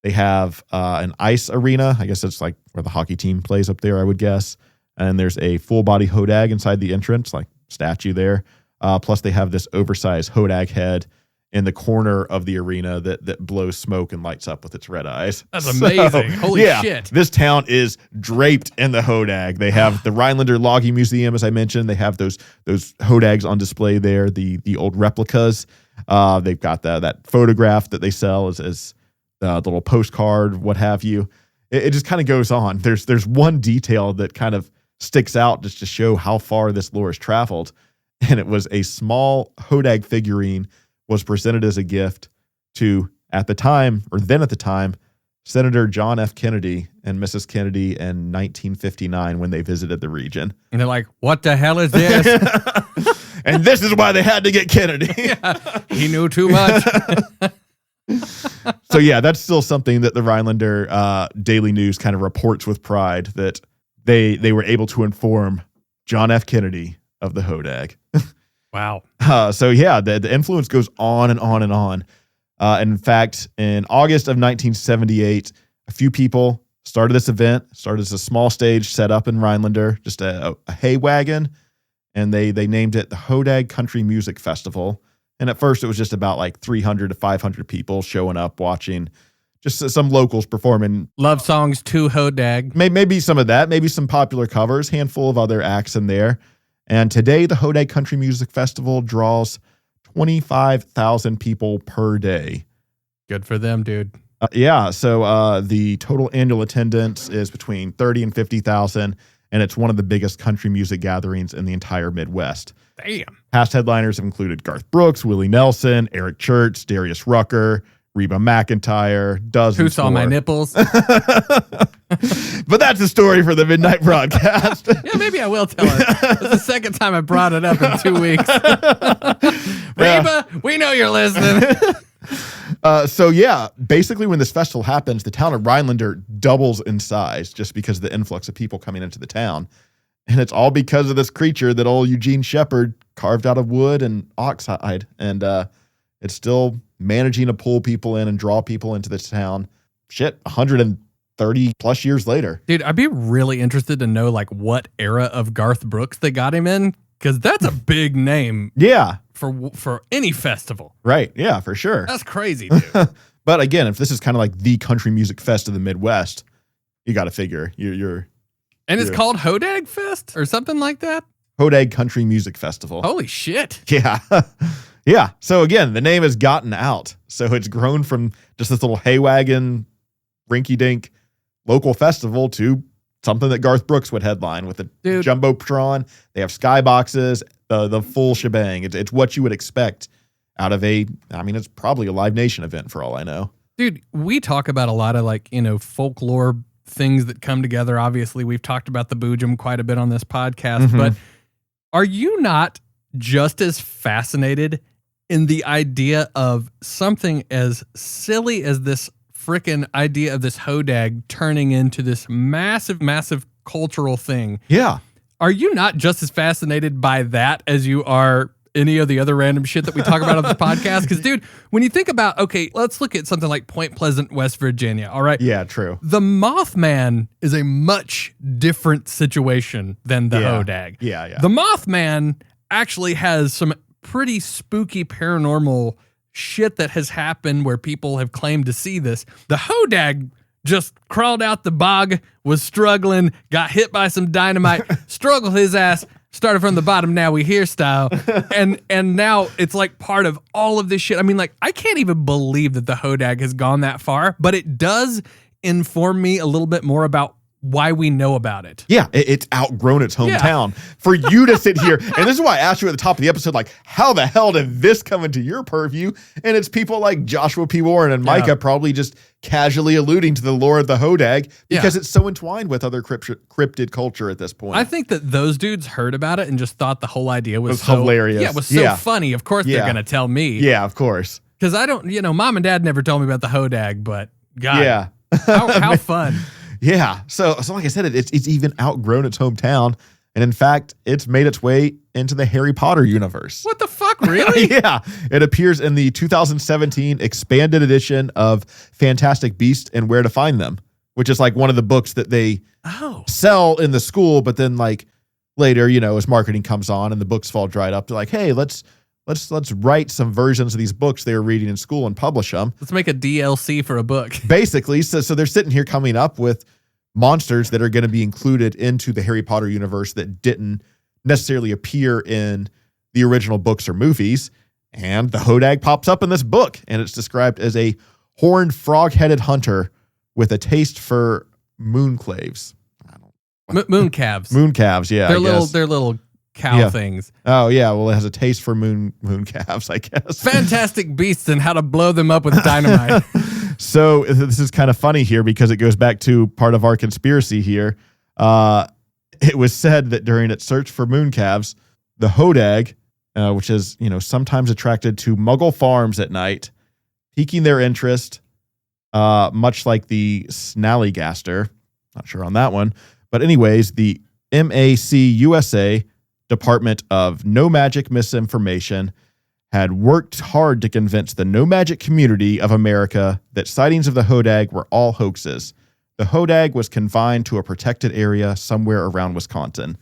They have an ice arena. I guess it's like where the hockey team plays up there, I would guess. And there's a full body Hodag inside the entrance, like statue there. Plus they have this oversized Hodag head in the corner of the arena that blows smoke and lights up with its red eyes. That's amazing. Holy shit. This town is draped in the Hodag. They have the Rhinelander Logging Museum, as I mentioned. They have those Hodags on display there, the old replicas. They've got that photograph that they sell as the little postcard, what have you. It just kind of goes on. There's one detail that kind of sticks out just to show how far this lore has traveled. And it was a small Hodag figurine was presented as a gift to, at the time, Senator John F. Kennedy and Mrs. Kennedy in 1959 when they visited the region. And they're like, what the hell is this? And this is why they had to get Kennedy. Yeah, he knew too much. So yeah, that's still something that the Rhinelander Daily News kind of reports with pride, that they were able to inform John F. Kennedy of the Hodag. Wow. So yeah, the influence goes on and on and on. In fact, in August of 1978, a few people started this event, started as a small stage set up in Rhinelander, just a hay wagon, and they named it the Hodag Country Music Festival. And at first it was just about like 300 to 500 people showing up, watching, just some locals performing. Love songs to Hodag. Maybe some of that, maybe some popular covers, handful of other acts in there. And today, the Hodag Country Music Festival draws 25,000 people per day. Good for them, dude. So the total annual attendance is between 30 and 50,000, and it's one of the biggest country music gatherings in the entire Midwest. Damn. Past headliners have included Garth Brooks, Willie Nelson, Eric Church, Darius Rucker, Reba McEntire, dozens Who saw more. my nipples? But that's a story for the midnight broadcast. Yeah, maybe I will tell it. It's the second time I brought it up in 2 weeks. Reba, we know you're listening. So yeah, basically when this festival happens, the town of Rhinelander doubles in size just because of the influx of people coming into the town. And it's all because of this creature that old Eugene Shepard carved out of wood and oxhide. And it's still managing to pull people in and draw people into the town. 130 plus years later. Dude, I'd be really interested to know like what era of Garth Brooks they got him in, because that's a big name. Yeah. For any festival. Right. Yeah, for sure. That's crazy, dude. But again, if this is kind of like the country music fest of the Midwest, you got to figure you're And it's called Hodag Fest or something like that? Hodag Country Music Festival. Holy shit. Yeah. Yeah. So again, the name has gotten out. So it's grown from just this little hay wagon, rinky-dink local festival to something that Garth Brooks would headline with a Jumbotron. They have skyboxes, the full shebang. It's what you would expect out of it's probably a Live Nation event for all I know. Dude, we talk about a lot of folklore things that come together. Obviously, we've talked about the Boojum quite a bit on this podcast, but are you not just as fascinated in the idea of something as silly as this frickin' idea of this Hodag turning into this massive, massive cultural thing? Yeah. Are you not just as fascinated by that as you are any of the other random shit that we talk about on this podcast? Because, dude, when you think about, okay, let's look at something like Point Pleasant, West Virginia, all right? Yeah, true. The Mothman is a much different situation than the Hodag. Yeah, yeah. The Mothman actually has some pretty spooky paranormal shit that has happened where people have claimed to see this. The Hodag just crawled out the bog, was struggling, got hit by some dynamite, struggled his ass, started from the bottom, now we here style. And now it's like part of all of this shit. I mean, like, I can't even believe that the Hodag has gone that far, but it does inform me a little bit more about why we know about it. Yeah, it's outgrown its hometown. For you to sit here, and this is why I asked you at the top of the episode, like, how the hell did this come into your purview? And it's people like Joshua P. Warren and Micah probably just casually alluding to the lore of the Hodag because it's so entwined with other cryptid culture at this point. I think that those dudes heard about it and just thought the whole idea was so hilarious. Yeah, it was so funny. Of course they're going to tell me. Yeah, of course. Because I don't, mom and dad never told me about the Hodag, but God, how fun. Yeah. So like I said, it's even outgrown its hometown. And in fact, it's made its way into the Harry Potter universe. What the fuck, really? Yeah. It appears in the 2017 expanded edition of Fantastic Beasts and Where to Find Them, which is like one of the books that they sell in the school. But then like later, as marketing comes on and the books fall dried up, they're like, hey, let's write some versions of these books they were reading in school and publish them. Let's make a DLC for a book. Basically, so they're sitting here coming up with monsters that are going to be included into the Harry Potter universe that didn't necessarily appear in the original books or movies. And the Hodag pops up in this book, and it's described as a horned frog-headed hunter with a taste for moonclaves. Mooncalves. Mooncalves, yeah. They're little cow things. Oh, yeah. Well, it has a taste for mooncalves, I guess. Fantastic Beasts and how to blow them up with dynamite. So this is kind of funny here because it goes back to part of our conspiracy here. It was said that during its search for mooncalves, the Hodag, which is, sometimes attracted to Muggle farms at night, piquing their interest, much like the Snallygaster. Not sure on that one. But anyways, the MAC-USA Department of No Magic Misinformation had worked hard to convince the no magic community of America that sightings of the Hodag were all hoaxes. The Hodag was confined to a protected area somewhere around Wisconsin.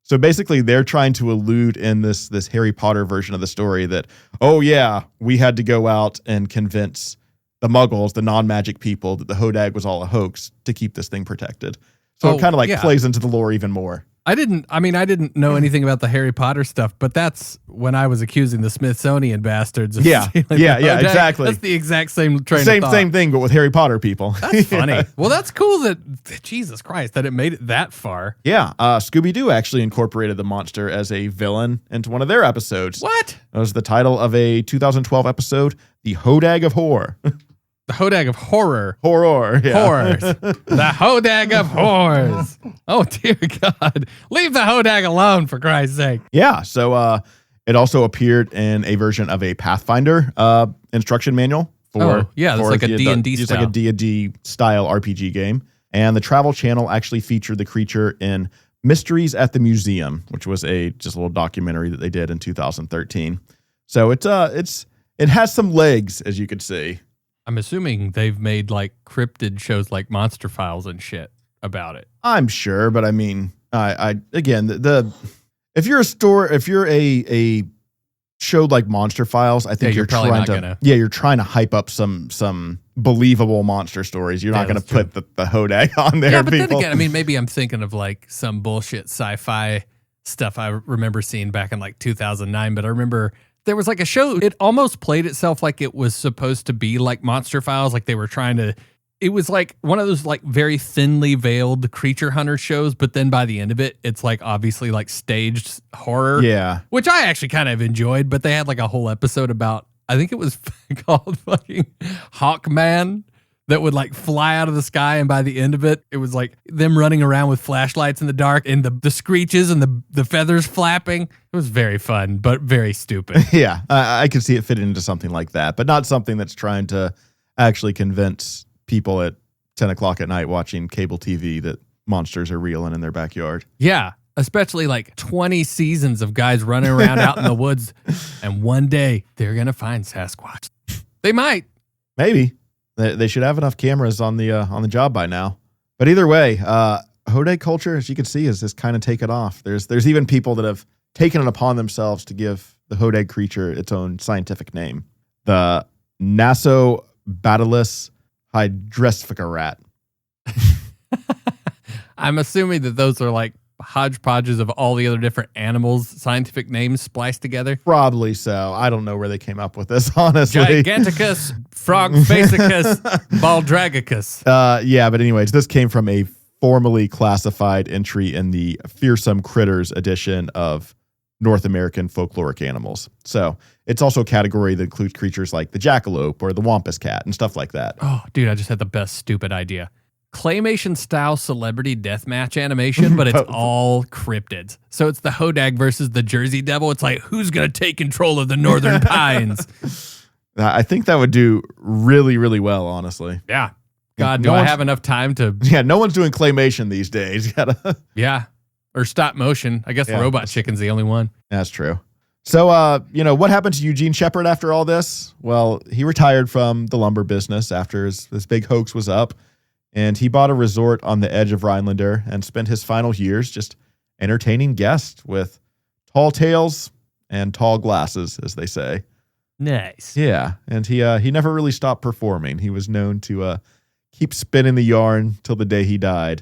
So basically, they're trying to allude in this Harry Potter version of the story that, oh yeah, we had to go out and convince the Muggles, the non-magic people, that the Hodag was all a hoax to keep this thing protected. So it kind of plays into the lore even more. I didn't know anything about the Harry Potter stuff, but that's when I was accusing the Smithsonian bastards of stealing the Hodag. Exactly. That's the exact same train of thought. Same thing, but with Harry Potter people. That's funny. Well, that's cool that, Jesus Christ, that it made it that far. Yeah. Scooby-Doo actually incorporated the monster as a villain into one of their episodes. What? That was the title of a 2012 episode, The Hodag of Horror. The Hodag of Horror. Horror. Yeah. Horrors. The Hodag of Horrors. Oh, dear God. Leave the Hodag alone, for Christ's sake. Yeah. So it also appeared in a version of a Pathfinder instruction manual. It's like a D&D style. It's like a D&D style RPG game. And the Travel Channel actually featured the creature in Mysteries at the Museum, which was just a little documentary that they did in 2013. So it has some legs, as you could see. I'm assuming they've made like cryptid shows like Monster Files and shit about it. I'm sure, but I mean, if you're a show like Monster Files, I think you're trying to hype up some believable monster stories. You're not going to put the Hodag on there. Yeah, but then again, I mean, maybe I'm thinking of like some bullshit sci-fi stuff I remember seeing back in like 2009, but I remember there was like a show, it almost played itself like it was supposed to be like Monster Files, like they were trying to, it was like one of those like very thinly veiled creature hunter shows, but then by the end of it, it's like obviously like staged horror. Yeah. Which I actually kind of enjoyed, but they had like a whole episode about, I think it was called fucking Hawkman, that would like fly out of the sky, and by the end of it, it was like them running around with flashlights in the dark and the screeches and the feathers flapping. It was very fun, but very stupid. Yeah, I could see it fitting into something like that, but not something that's trying to actually convince people at 10 o'clock at night watching cable TV that monsters are real and in their backyard. Yeah, especially like 20 seasons of guys running around out in the woods, and one day they're going to find Sasquatch. They might. Maybe. They should have enough cameras on the job by now. But either way, Hodag culture, as you can see, is kind of taken off. There's even people that have taken it upon themselves to give the Hodag creature its own scientific name. The Nasobatylus hydresfica rat. I'm assuming that those are like hodgepodges of all the other different animals' scientific names spliced together. Probably so. I don't know where they came up with this, honestly. Giganticus, frogfacicus, baldragicus. Yeah, but anyways, this came from a formally classified entry in the Fearsome Critters edition of North American Folkloric Animals. So it's also a category that includes creatures like the jackalope or the wampus cat and stuff like that. Oh, dude, I just had the best stupid idea. Claymation style celebrity deathmatch animation, but it's all cryptids. So it's the Hodag versus the Jersey Devil. It's like, who's going to take control of the Northern Pines? I think that would do really, really well, honestly. Yeah. God, do I have enough time to... Yeah, no one's doing claymation these days. Yeah. Or stop motion. I guess the Robot Chicken's the only one. That's true. So, what happened to Eugene Shepard after all this? Well, he retired from the lumber business after his big hoax was up, and he bought a resort on the edge of Rhinelander and spent his final years just entertaining guests with tall tales and tall glasses, as they say. Nice. Yeah, and he never really stopped performing. He was known to keep spinning the yarn till the day he died.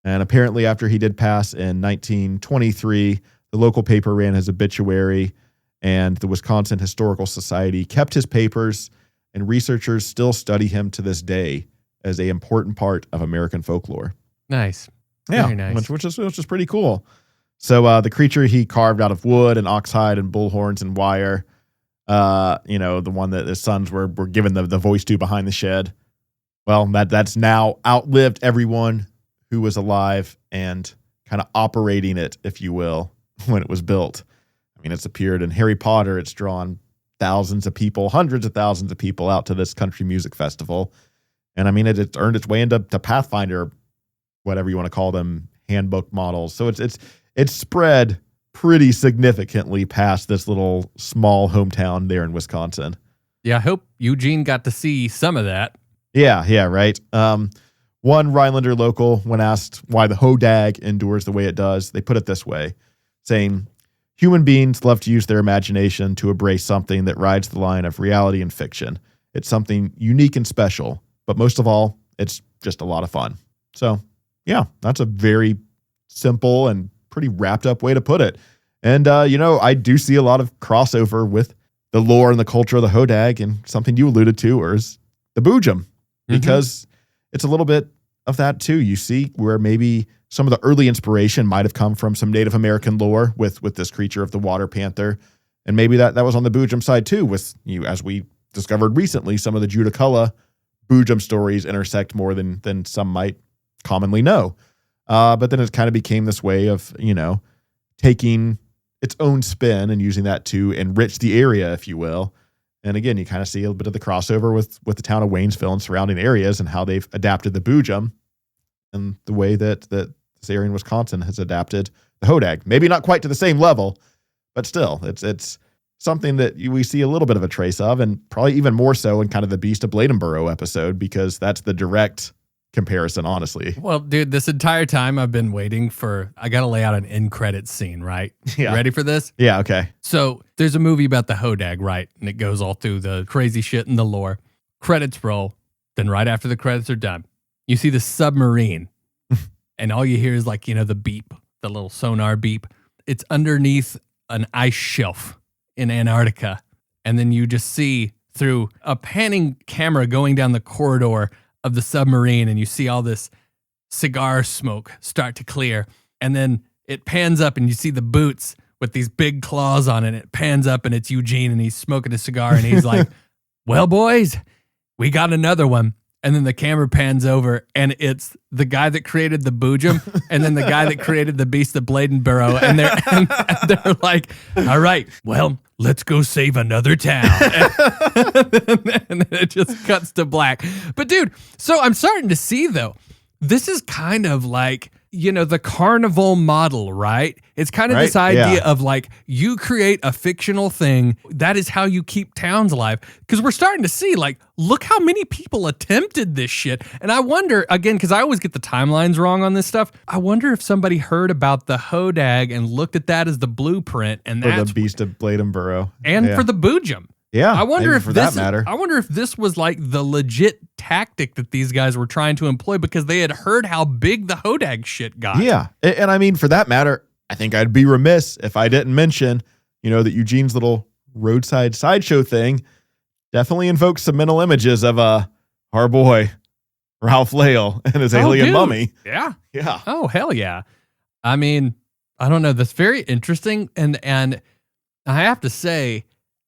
And apparently after he did pass in 1923, the local paper ran his obituary, and the Wisconsin Historical Society kept his papers, and researchers still study him to this day as an important part of American folklore. Nice. Yeah, very nice. which is pretty cool. So the creature he carved out of wood and oxhide and bull horns and wire, the one that his sons were given the voice to behind the shed. Well, that's now outlived everyone who was alive and kind of operating it, if you will, when it was built. I mean, it's appeared in Harry Potter. It's drawn thousands of people, hundreds of thousands of people out to this country music festival. And I mean, it's earned its way into Pathfinder, whatever you want to call them, handbook models. So it's spread pretty significantly past this little small hometown there in Wisconsin. Yeah, I hope Eugene got to see some of that. Yeah, right. One Rhinelander local, when asked why the Hodag endures the way it does, they put it this way, saying, human beings love to use their imagination to embrace something that rides the line of reality and fiction. It's something unique and special, but most of all, it's just a lot of fun. So, yeah, that's a very simple and pretty wrapped up way to put it. And, I do see a lot of crossover with the lore and the culture of the Hodag, and something you alluded to is the Boojum. Because it's a little bit of that too. You see where maybe some of the early inspiration might have come from some Native American lore with this creature of the water panther. And maybe that was on the Boojum side too, with as we discovered recently, some of the Judaculla Boojum stories intersect more than some might commonly know. But then it kind of became this way of, taking its own spin and using that to enrich the area, if you will. And again, you kind of see a bit of the crossover with the town of Waynesville and surrounding areas and how they've adapted the Boojum and the way that this area in Wisconsin has adapted the Hodag. Maybe not quite to the same level, but still, it's something that we see a little bit of a trace of, and probably even more so in kind of the Beast of Bladenboro episode, because that's the direct comparison, honestly. Well, dude, this entire time I've been waiting I got to lay out an end credits scene, right? Yeah. You ready for this? Yeah, okay. So there's a movie about the Hodag, right? And it goes all through the crazy shit in the lore. Credits roll. Then right after the credits are done, you see the submarine. And all you hear is the beep, the little sonar beep. It's underneath an ice shelf in Antarctica. And then you just see through a panning camera going down the corridor of the submarine, and you see all this cigar smoke start to clear. And then it pans up and you see the boots with these big claws on it. It pans up and it's Eugene, and he's smoking a cigar, and he's like, well, boys, we got another one. And then the camera pans over, and it's the guy that created the Boojum and then the guy that created the Beast of Bladenboro. And they're like, all right, well, let's go save another town. And then it just cuts to black. But dude, so I'm starting to see though, this is kind of like, the carnival model, right? It's kind of this idea of you create a fictional thing. That is how you keep towns alive. Because we're starting to see, look how many people attempted this shit. And I wonder, again, because I always get the timelines wrong on this stuff. I wonder if somebody heard about the Hodag and looked at that as the blueprint. And that's the Beast of Bladenboro. And for the Boojum. Yeah, I wonder if I wonder if this was the legit tactic that these guys were trying to employ, because they had heard how big the Hodag shit got. Yeah, and I mean, for that matter, I think I'd be remiss if I didn't mention, that Eugene's little roadside sideshow thing definitely invokes some mental images of our boy Ralph Lale and his alien dude. mummy. Yeah. Yeah. Oh, hell yeah. I mean, I don't know. That's very interesting. And I have to say,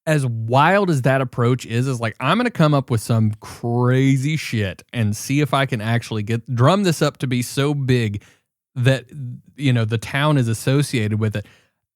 as wild as that approach is like, I'm going to come up with some crazy shit and see if I can actually drum this up to be so big that, the town is associated with it.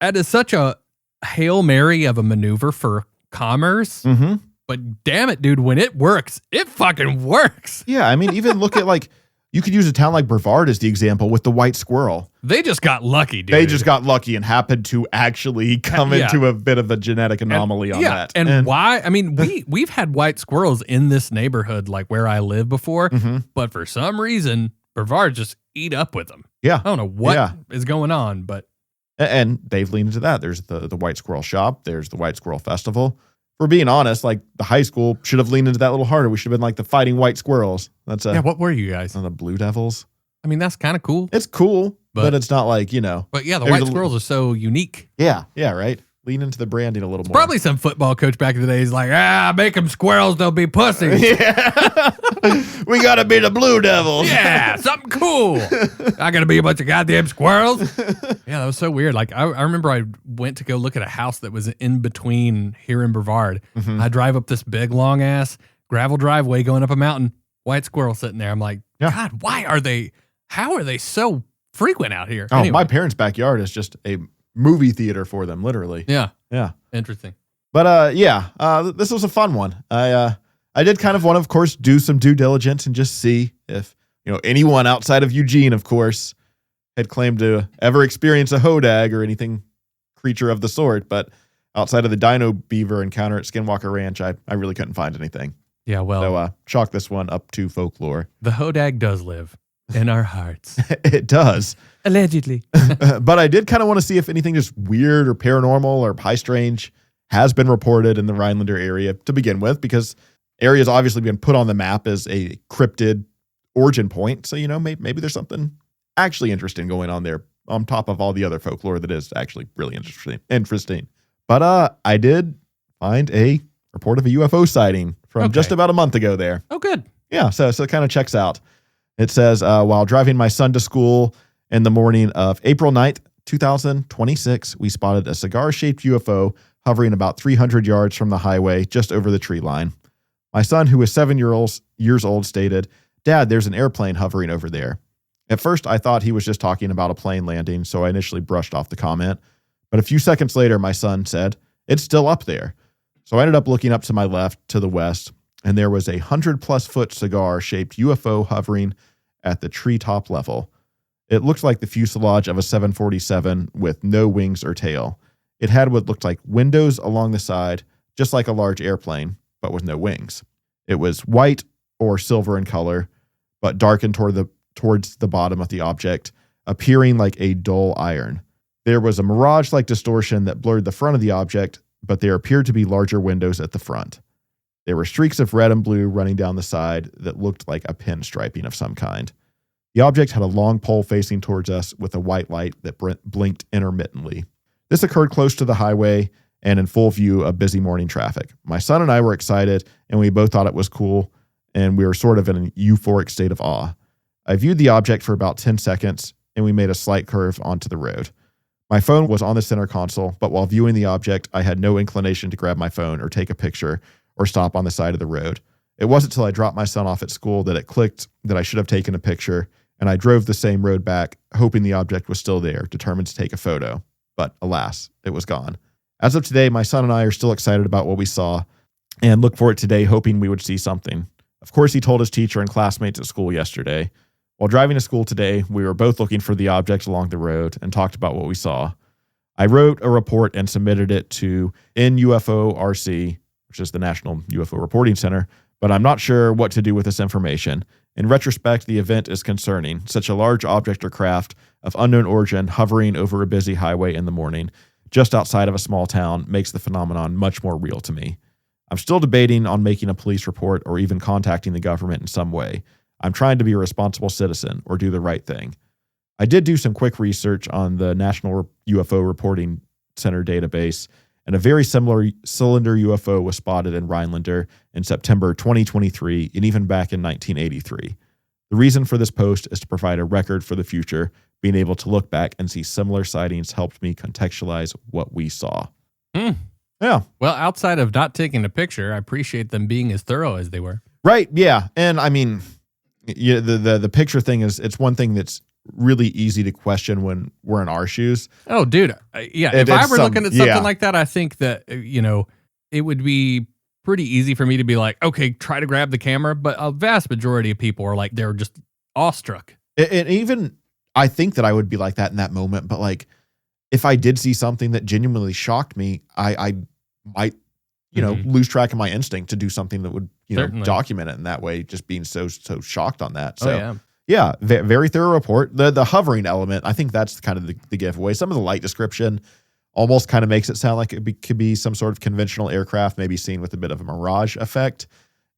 That is such a Hail Mary of a maneuver for commerce. Mm-hmm. But damn it, dude, when it works, it fucking works. Yeah. I mean, even look at you could use a town like Brevard as the example with the white squirrel. They just got lucky, dude. They just got lucky and happened to actually come into a bit of a genetic anomaly on that. And why? I mean, we've had white squirrels in this neighborhood, like where I live before, but for some reason, Brevard just eat up with them. Yeah. I don't know what is going on, but. And they've leaned into that. There's the White Squirrel Shop. There's the White Squirrel Festival. For being honest, the high school should have leaned into that a little harder. We should have been the Fighting White Squirrels. That's what were you guys? The Blue Devils. I mean, that's kind of cool. It's cool, but it's not But yeah, the white squirrels are so unique. Yeah, right. Lean into the branding a little more. Probably some football coach back in the day is like, make them squirrels, they'll be pussies. Yeah. We got to be the Blue Devils. Yeah, something cool. I got to be a bunch of goddamn squirrels. Yeah, that was so weird. I remember I went to go look at a house that was in between here in Brevard. Mm-hmm. I drive up this big, long ass gravel driveway going up a mountain, white squirrel sitting there. I'm like, God, how are they so frequent out here? Oh, Anyway. My parents' backyard is just a movie theater for them, literally. Yeah. Yeah. Interesting. But this was a fun one. I did kind of want to, of course, do some due diligence and just see if, anyone outside of Eugene, of course, had claimed to ever experience a Hodag or anything creature of the sort. But outside of the dino beaver encounter at Skinwalker Ranch, I really couldn't find anything. Yeah, well. So chalk this one up to folklore. The Hodag does live in our hearts. It does. Allegedly. But I did kind of want to see if anything just weird or paranormal or high strange has been reported in the Rhinelander area to begin with, because area's obviously been put on the map as a cryptid origin point. So, maybe there's something actually interesting going on there on top of all the other folklore that is actually really interesting. But I did find a report of a UFO sighting from just about a month ago there. Oh, good. Yeah, so it kind of checks out. It says, while driving my son to school in the morning of April 9th, 2026, we spotted a cigar-shaped UFO hovering about 300 yards from the highway just over the tree line. My son, who is 7 years old, stated, "Dad, there's an airplane hovering over there." At first, I thought he was just talking about a plane landing, so I initially brushed off the comment. But a few seconds later, my son said, "It's still up there." So I ended up looking up to my left, to the west, and there was a 100-plus foot cigar-shaped UFO hovering at the treetop level. It looked like the fuselage of a 747 with no wings or tail. It had what looked like windows along the side, just like a large airplane, but with no wings. It was white or silver in color, but darkened towards the bottom of the object, appearing like a dull iron. There was a mirage-like distortion that blurred the front of the object, but there appeared to be larger windows at the front. There were streaks of red and blue running down the side that looked like a pinstriping of some kind. The object had a long pole facing towards us with a white light that blinked intermittently. This occurred close to the highway and in full view of busy morning traffic. My son and I were excited, and we both thought it was cool, and we were sort of in an euphoric state of awe. I viewed the object for about 10 seconds, and we made a slight curve onto the road. My phone was on the center console, but while viewing the object, I had no inclination to grab my phone or take a picture or stop on the side of the road. It wasn't until I dropped my son off at school that it clicked that I should have taken a picture, and I drove the same road back, hoping the object was still there, determined to take a photo. But alas, it was gone. As of today, my son and I are still excited about what we saw and look for it today, hoping we would see something. Of course, he told his teacher and classmates at school yesterday. While driving to school today, we were both looking for the object along the road and talked about what we saw. I wrote a report and submitted it to NUFORC, which is the National UFO Reporting Center, but I'm not sure what to do with this information. In retrospect, the event is concerning. Such a large object or craft of unknown origin hovering over a busy highway in the morning, just outside of a small town, makes the phenomenon much more real to me. I'm still debating on making a police report or even contacting the government in some way. I'm trying to be a responsible citizen or do the right thing. I did do some quick research on the National UFO Reporting Center database, and a very similar cylinder UFO was spotted in Rhinelander in September 2023 and even back in 1983. The reason for this post is to provide a record for the future. Being able to look back and see similar sightings helped me contextualize what we saw. Hmm. Yeah. Well, outside of not taking a picture, I appreciate them being as thorough as they were. Right. Yeah. And I mean, yeah, the picture thing it's one thing that's really easy to question when we're in our shoes. Oh, dude. Yeah. If I were looking at something like that, I think that, it would be pretty easy for me to be like, okay, try to grab the camera. But a vast majority of people are like, they're just awestruck. And even I think that I would be like that in that moment. But like, if I did see something that genuinely shocked me, I might, lose track of my instinct to do something that would, Certainly. document it in that way, just being so shocked on that. So, yeah. Yeah, very thorough report. The hovering element, I think that's kind of the giveaway. Some of the light description almost kind of makes it sound like it could be some sort of conventional aircraft, maybe seen with a bit of a mirage effect,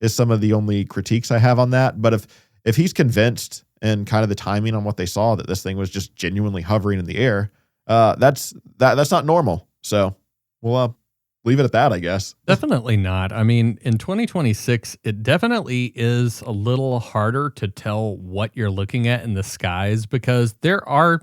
is some of the only critiques I have on that. But if he's convinced and kind of the timing on what they saw that this thing was just genuinely hovering in the air, that's not normal. So we'll leave it at that, I guess. Definitely not. I mean, in 2026, it definitely is a little harder to tell what you're looking at in the skies because there are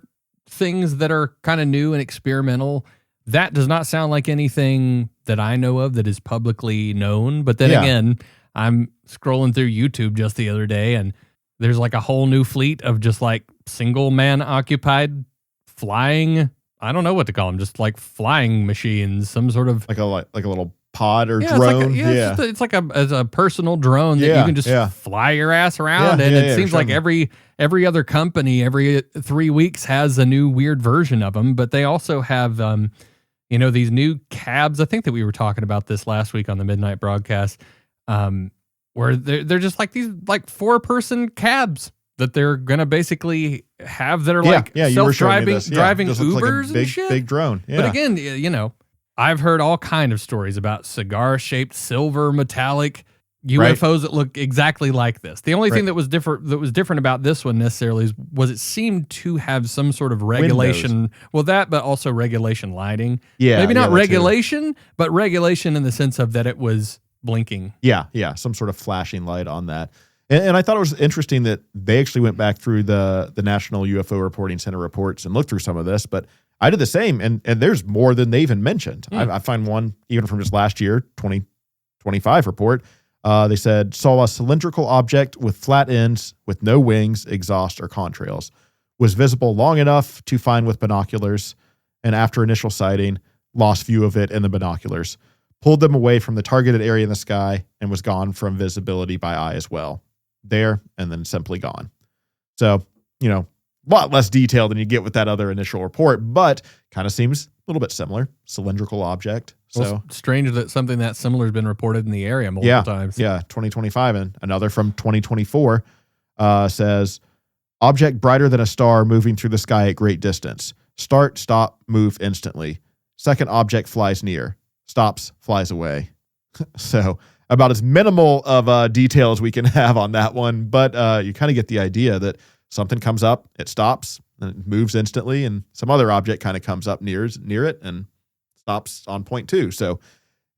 things that are kind of new and experimental. That does not sound like anything that I know of that is publicly known. But then again, I'm scrolling through YouTube just the other day and there's like a whole new fleet of just like single man occupied flying. I don't know what to call them, just like flying machines, some sort of like a little pod or drone. It's like a personal drone that you can just fly your ass around. And it seems like every other company every 3 weeks has a new weird version of them. But they also have, these new cabs. I think that we were talking about this last week on the midnight broadcast, where they're just like these like 4-person cabs that they're going to basically have that are self-driving driving Ubers like and shit. Big drone. Yeah. But again, I've heard all kind of stories about cigar-shaped silver metallic UFOs that look exactly like this. The only thing that was different about this one necessarily was it seemed to have some sort of regulation. Windows. Well, that, but also regulation lighting. Yeah. Maybe not regulation, but regulation in the sense of that it was blinking. Yeah. Some sort of flashing light on that. And I thought it was interesting that they actually went back through the National UFO Reporting Center reports and looked through some of this, but I did the same, and there's more than they even mentioned. I find one, even from just last year, 2025 report, they said, saw a cylindrical object with flat ends, with no wings, exhaust, or contrails. Was visible long enough to find with binoculars, and after initial sighting, lost view of it in the binoculars. Pulled them away from the targeted area in the sky, and was gone from visibility by eye as well. There and then simply gone. So, a lot less detail than you get with that other initial report, but kind of seems a little bit similar. Cylindrical object. So well, strange that something that similar has been reported in the area multiple times. Yeah, 2025 and another from 2024 says object brighter than a star moving through the sky at great distance. Start, stop, move instantly. Second object flies near. Stops, flies away. So about as minimal of detail as we can have on that one, but you kind of get the idea that something comes up, it stops, and it moves instantly, and some other object kind of comes up near it and stops on point two. So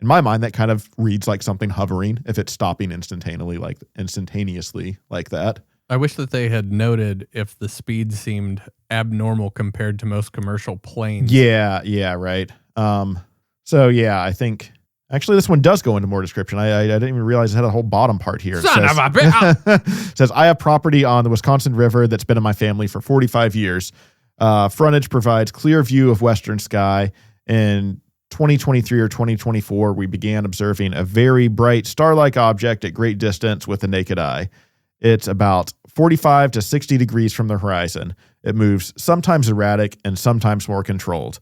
in my mind, that kind of reads like something hovering if it's stopping instantaneously like that. I wish that they had noted if the speed seemed abnormal compared to most commercial planes. Yeah, right. I think actually this one does go into more description. I didn't even realize it had a whole bottom part here. Son of a bitch! Says, I have property on the Wisconsin River that's been in my family for 45 years. Frontage provides clear view of western sky. In 2023 or 2024, we began observing a very bright star-like object at great distance with the naked eye. It's about 45 to 60 degrees from the horizon. It moves sometimes erratic and sometimes more controlled.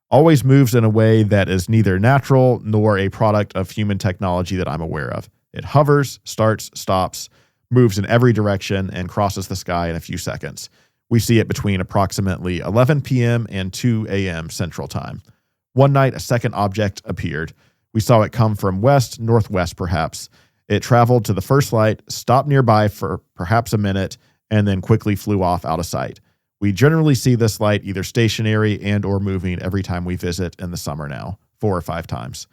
Always moves in a way that is neither natural nor a product of human technology that I'm aware of. It hovers, starts, stops, moves in every direction, and crosses the sky in a few seconds. We see it between approximately 11 p.m. and 2 a.m. Central Time. One night, a second object appeared. We saw it come from northwest perhaps. It traveled to the first light, stopped nearby for perhaps a minute, and then quickly flew off out of sight. We generally see this light either stationary and or moving every time we visit in the summer now, 4 or 5 times.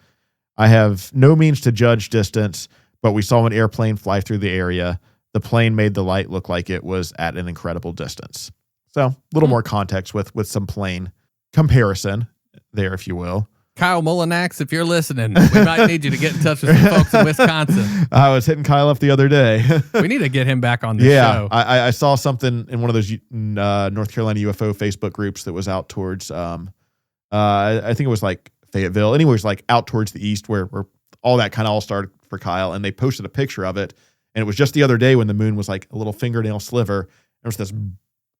I have no means to judge distance, but we saw an airplane fly through the area. the plane made the light look like it was at an incredible distance. So a little more context with some plane comparison there, if you will. Kyle Mullinax, if you're listening, we might need you to get in touch with some folks in Wisconsin. I was hitting Kyle up the other day. We need to get him back on the show. I saw something in one of those North Carolina UFO Facebook groups that was out towards, I think it was like Fayetteville. Anyways, like out towards the east where all that kind of all started for Kyle. And they posted a picture of it. And it was just the other day when the moon was like a little fingernail sliver. There was this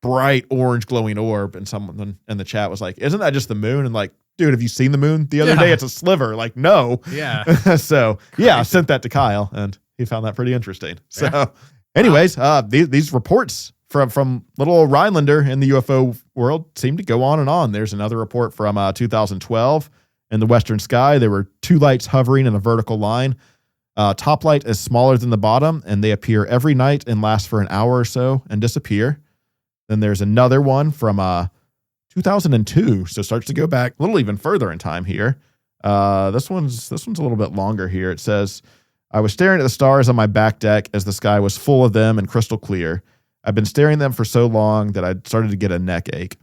bright orange glowing orb. And someone in the chat was like, isn't that just the moon? And like, dude, have you seen the moon? The other day it's a sliver. Like, no. Yeah. So, I sent that to Kyle and he found that pretty interesting. So, anyways, these reports from little old Rhinelander in the UFO world seem to go on and on. There's another report from 2012 in the western sky. There were 2 lights hovering in a vertical line. Top light is smaller than the bottom, and they appear every night and last for an hour or so and disappear. Then there's another one from 2002, so it starts to go back a little even further in time here. This one's a little bit longer here. It says, I was staring at the stars on my back deck as the sky was full of them and crystal clear. I've been staring at them for so long that I started to get a neck ache.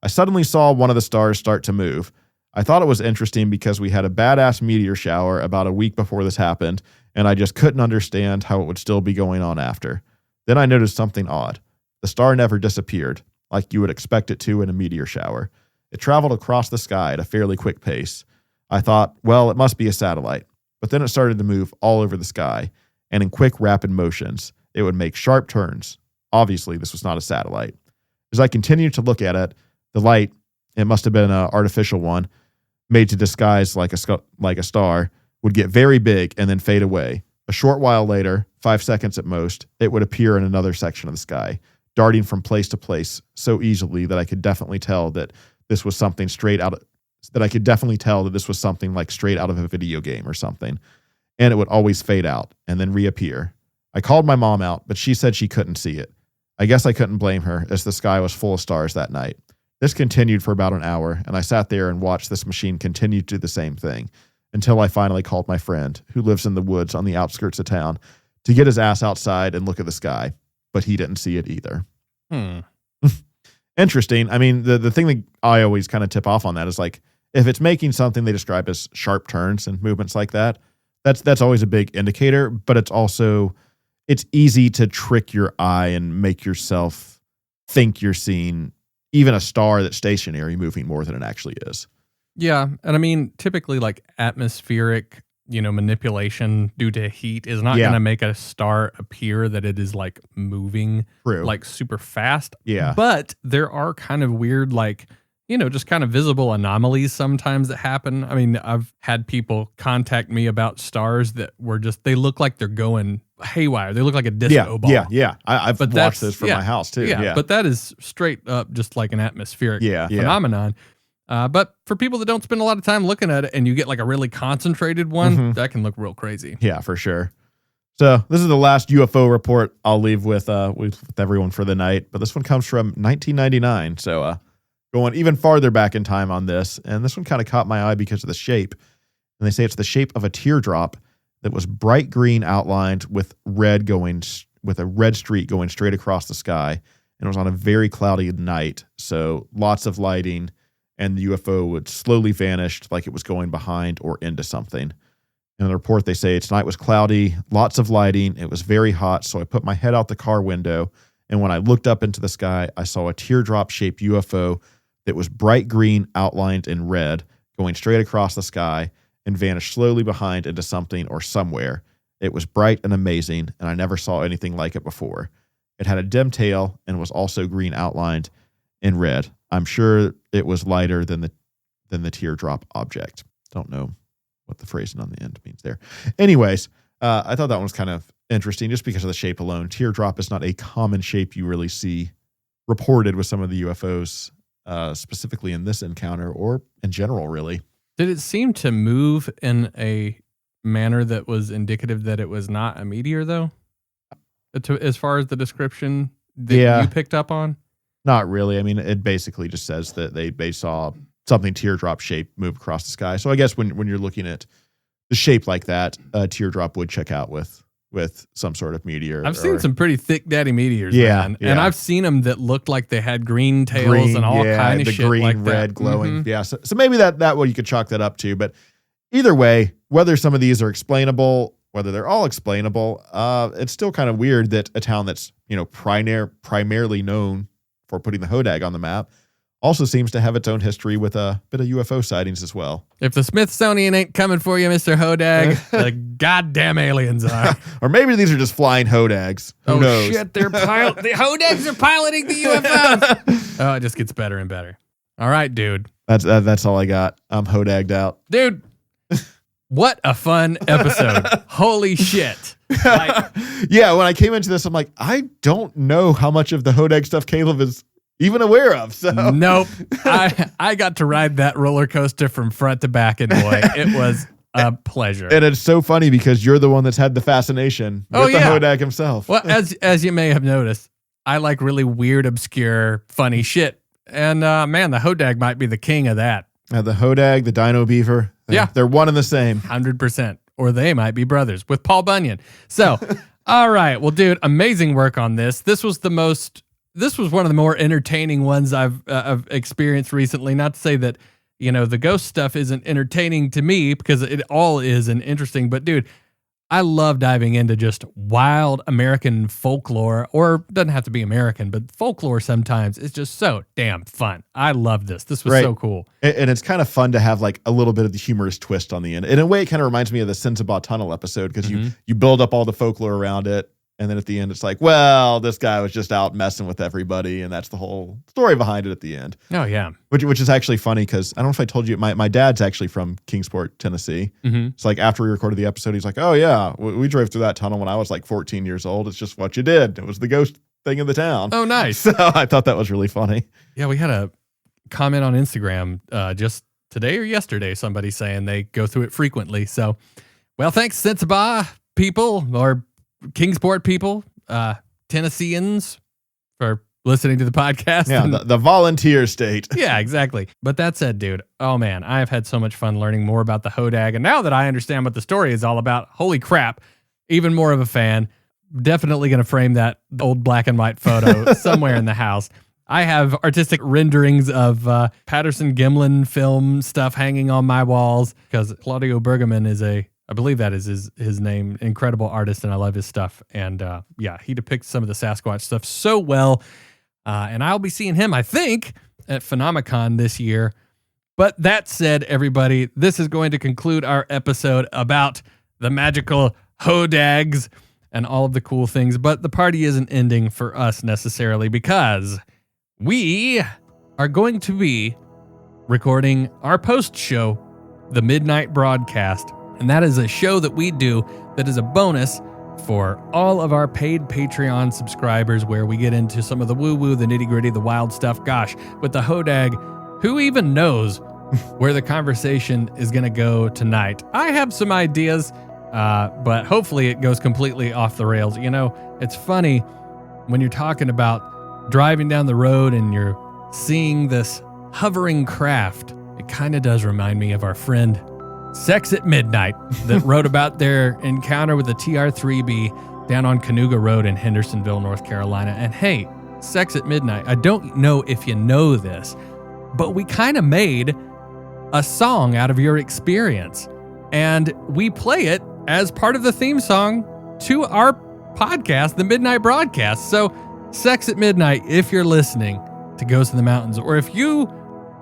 I suddenly saw one of the stars start to move. I thought it was interesting because we had a badass meteor shower about a week before this happened, and I just couldn't understand how it would still be going on after. Then I noticed something odd. The star never disappeared, like you would expect it to in a meteor shower. It traveled across the sky at a fairly quick pace. I thought, well, it must be a satellite. But then it started to move all over the sky, and in quick, rapid motions. It would make sharp turns. Obviously, this was not a satellite. As I continued to look at it, the light, it must have been an artificial one, made to disguise like a star, would get very big and then fade away. A short while later, 5 seconds at most, it would appear in another section of the sky, darting from place to place so easily that I could definitely tell that this was something like straight out of a video game or something. And it would always fade out and then reappear. I called my mom out, but she said she couldn't see it. I guess I couldn't blame her, as the sky was full of stars that night. This continued for about an hour, and I sat there and watched this machine continue to do the same thing until I finally called my friend, who lives in the woods on the outskirts of town, to get his ass outside and look at the sky, but he didn't see it either. Interesting. I mean, the thing that I always kind of tip off on that is like, if it's making something they describe as sharp turns and movements like that, that's always a big indicator, but it's easy to trick your eye and make yourself think you're seeing even a star that's stationary moving more than it actually is. Yeah. And I mean, typically like atmospheric, manipulation due to heat is not going to make a star appear that it is like moving like super fast. Yeah. But there are kind of weird, like, just kind of visible anomalies sometimes that happen. I mean, I've had people contact me about stars that were they look like they're going haywire. They look like a disco ball. Yeah. I've watched this from my house too. Yeah. But that is straight up just like an atmospheric phenomenon. But for people that don't spend a lot of time looking at it and you get like a really concentrated one, that can look real crazy. Yeah, for sure. So this is the last UFO report I'll leave with everyone for the night. But this one comes from 1999. So going even farther back in time on this. And this one kind of caught my eye because of the shape. And they say it's the shape of a teardrop that was bright green outlined with a red streak going straight across the sky. And it was on a very cloudy night. So lots of lighting, and the UFO would slowly vanish like it was going behind or into something. In the report, they say tonight was cloudy, lots of lighting. It was very hot. So I put my head out the car window. And when I looked up into the sky, I saw a teardrop shaped UFO that was bright green outlined in red going straight across the sky and vanished slowly behind into something or somewhere. It was bright and amazing, and I never saw anything like it before. It had a dim tail and was also green outlined in red. I'm sure it was lighter than the teardrop object. Don't know what the phrasing on the end means there. Anyways, I thought that one was kind of interesting just because of the shape alone. Teardrop is not a common shape you really see reported with some of the UFOs, specifically in this encounter or in general, really. Did it seem to move in a manner that was indicative that it was not a meteor, though? As far as the description that you picked up on? Not really. I mean, it basically just says that they saw something teardrop shaped move across the sky. So I guess when you're looking at the shape like that, a teardrop would check out with with some sort of meteor. I've seen some pretty thick daddy meteors, Yeah, man. yeah. And I've seen them that looked like they had green tails and all kind of the shit green, like red, that. glowing. Yeah, so maybe that what you could chalk that up to. But either way, whether some of these are explainable, whether they're all explainable, it's still kind of weird that a town that's primarily known for putting the Hodag on the map also seems to have its own history with a bit of UFO sightings as well. If the Smithsonian ain't coming for you, Mr. Hodag, the goddamn aliens are. Or maybe these are just flying Hodags. Who knows? Shit, the Hodags are piloting the UFOs. Oh, it just gets better and better. All right, dude. That's all I got. I'm Hodagged out. Dude, what a fun episode. Holy shit. Yeah, when I came into this, I'm like, I don't know how much of the Hodag stuff Caleb is even aware of. So nope. I got to ride that roller coaster from front to back, and boy, it was a pleasure. And it's so funny because you're the one that's had the fascination with the Hodag himself. Well, as you may have noticed, I like really weird, obscure, funny shit. And man, the Hodag might be the king of that. The Hodag, the Dino Beaver. They're one and the same. 100%. Or they might be brothers with Paul Bunyan. So, all right. Well, dude, amazing work on this. This was one of the more entertaining ones I've experienced recently. Not to say that, the ghost stuff isn't entertaining to me, because it all is and interesting. But dude, I love diving into just wild American folklore, or doesn't have to be American, but folklore sometimes. It's just so damn fun. I love this. This was so cool. And it's kind of fun to have like a little bit of the humorous twist on the end. In a way, it kind of reminds me of the Sensabaugh Tunnel episode, because you build up all the folklore around it. And then at the end, it's like, well, this guy was just out messing with everybody, and that's the whole story behind it at the end. Oh, yeah. Which is actually funny, because I don't know if I told you, my dad's actually from Kingsport, Tennessee. It's like after we recorded the episode, he's like, oh, yeah, we drove through that tunnel when I was like 14 years old. It's just what you did. It was the ghost thing in the town. Oh, nice. So I thought that was really funny. Yeah, we had a comment on Instagram just today or yesterday, somebody saying they go through it frequently. So, well, thanks, Sensabaugh people, or Kingsport people, Tennesseans, for listening to the podcast. Yeah, the volunteer state. Yeah, exactly. But that said, dude, oh man, I've had so much fun learning more about the Hodag. And now that I understand what the story is all about, holy crap, even more of a fan. Definitely going to frame that old black and white photo somewhere in the house. I have artistic renderings of Patterson Gimlin film stuff hanging on my walls, because Claudio Bergaman is I believe that is his name, incredible artist, and I love his stuff. And he depicts some of the Sasquatch stuff so well. And I'll be seeing him, I think, at Phenomicon this year. But that said, everybody, this is going to conclude our episode about the magical Hodags and all of the cool things. But the party isn't ending for us necessarily, because we are going to be recording our post show, the Midnight Broadcast. And that is a show that we do that is a bonus for all of our paid Patreon subscribers, where we get into some of the woo-woo, the nitty-gritty, the wild stuff. Gosh, with the Hodag, who even knows where the conversation is going to go tonight? I have some ideas, but hopefully it goes completely off the rails. It's funny when you're talking about driving down the road and you're seeing this hovering craft. It kind of does remind me of our friend Sex at Midnight, that wrote about their encounter with the TR-3B down on Canoga Road in Hendersonville, North Carolina. And hey, Sex at Midnight, I don't know if you know this, but we kind of made a song out of your experience, and we play it as part of the theme song to our podcast, the Midnight Broadcast. So Sex at Midnight, if you're listening to Ghosts in the Mountains, or if you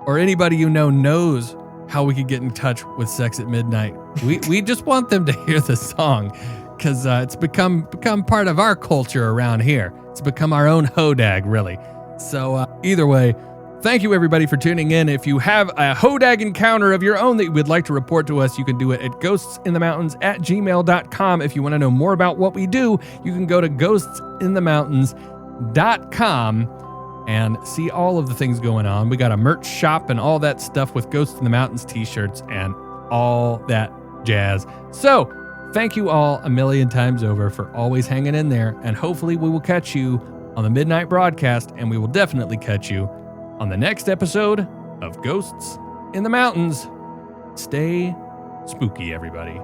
or anybody you know knows how we could get in touch with Sex at Midnight, we just want them to hear the song, because it's become part of our culture around here. It's become our own Hodag, really. So either way, thank you everybody for tuning in. If you have a Hodag encounter of your own that you would like to report to us, you can do it at ghostsinthemountains@gmail.com. If you want to know more about what we do, you can go to ghostsinthemountains.com and see all of the things going on. We got a merch shop and all that stuff with Ghosts in the Mountains t-shirts and all that jazz. So thank you all a million times over for always hanging in there, and hopefully we will catch you on the Midnight Broadcast, and we will definitely catch you on the next episode of Ghosts in the Mountains. Stay spooky, everybody.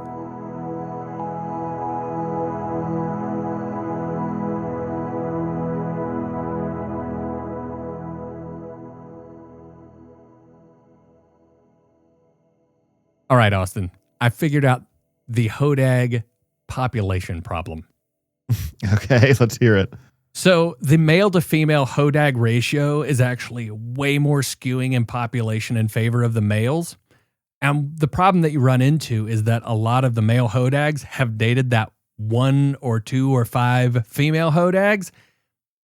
All right, Austin. I figured out the Hodag population problem. Okay, let's hear it. So the male to female Hodag ratio is actually way more skewing in population in favor of the males. And the problem that you run into is that a lot of the male Hodags have dated that 1 or 2 or 5 female Hodags,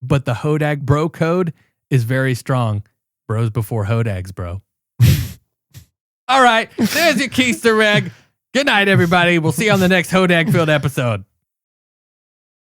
but the Hodag bro code is very strong. Bros before Hodags, bro. All right, there's your Keister egg. Good night, everybody. We'll see you on the next Hodag Field episode.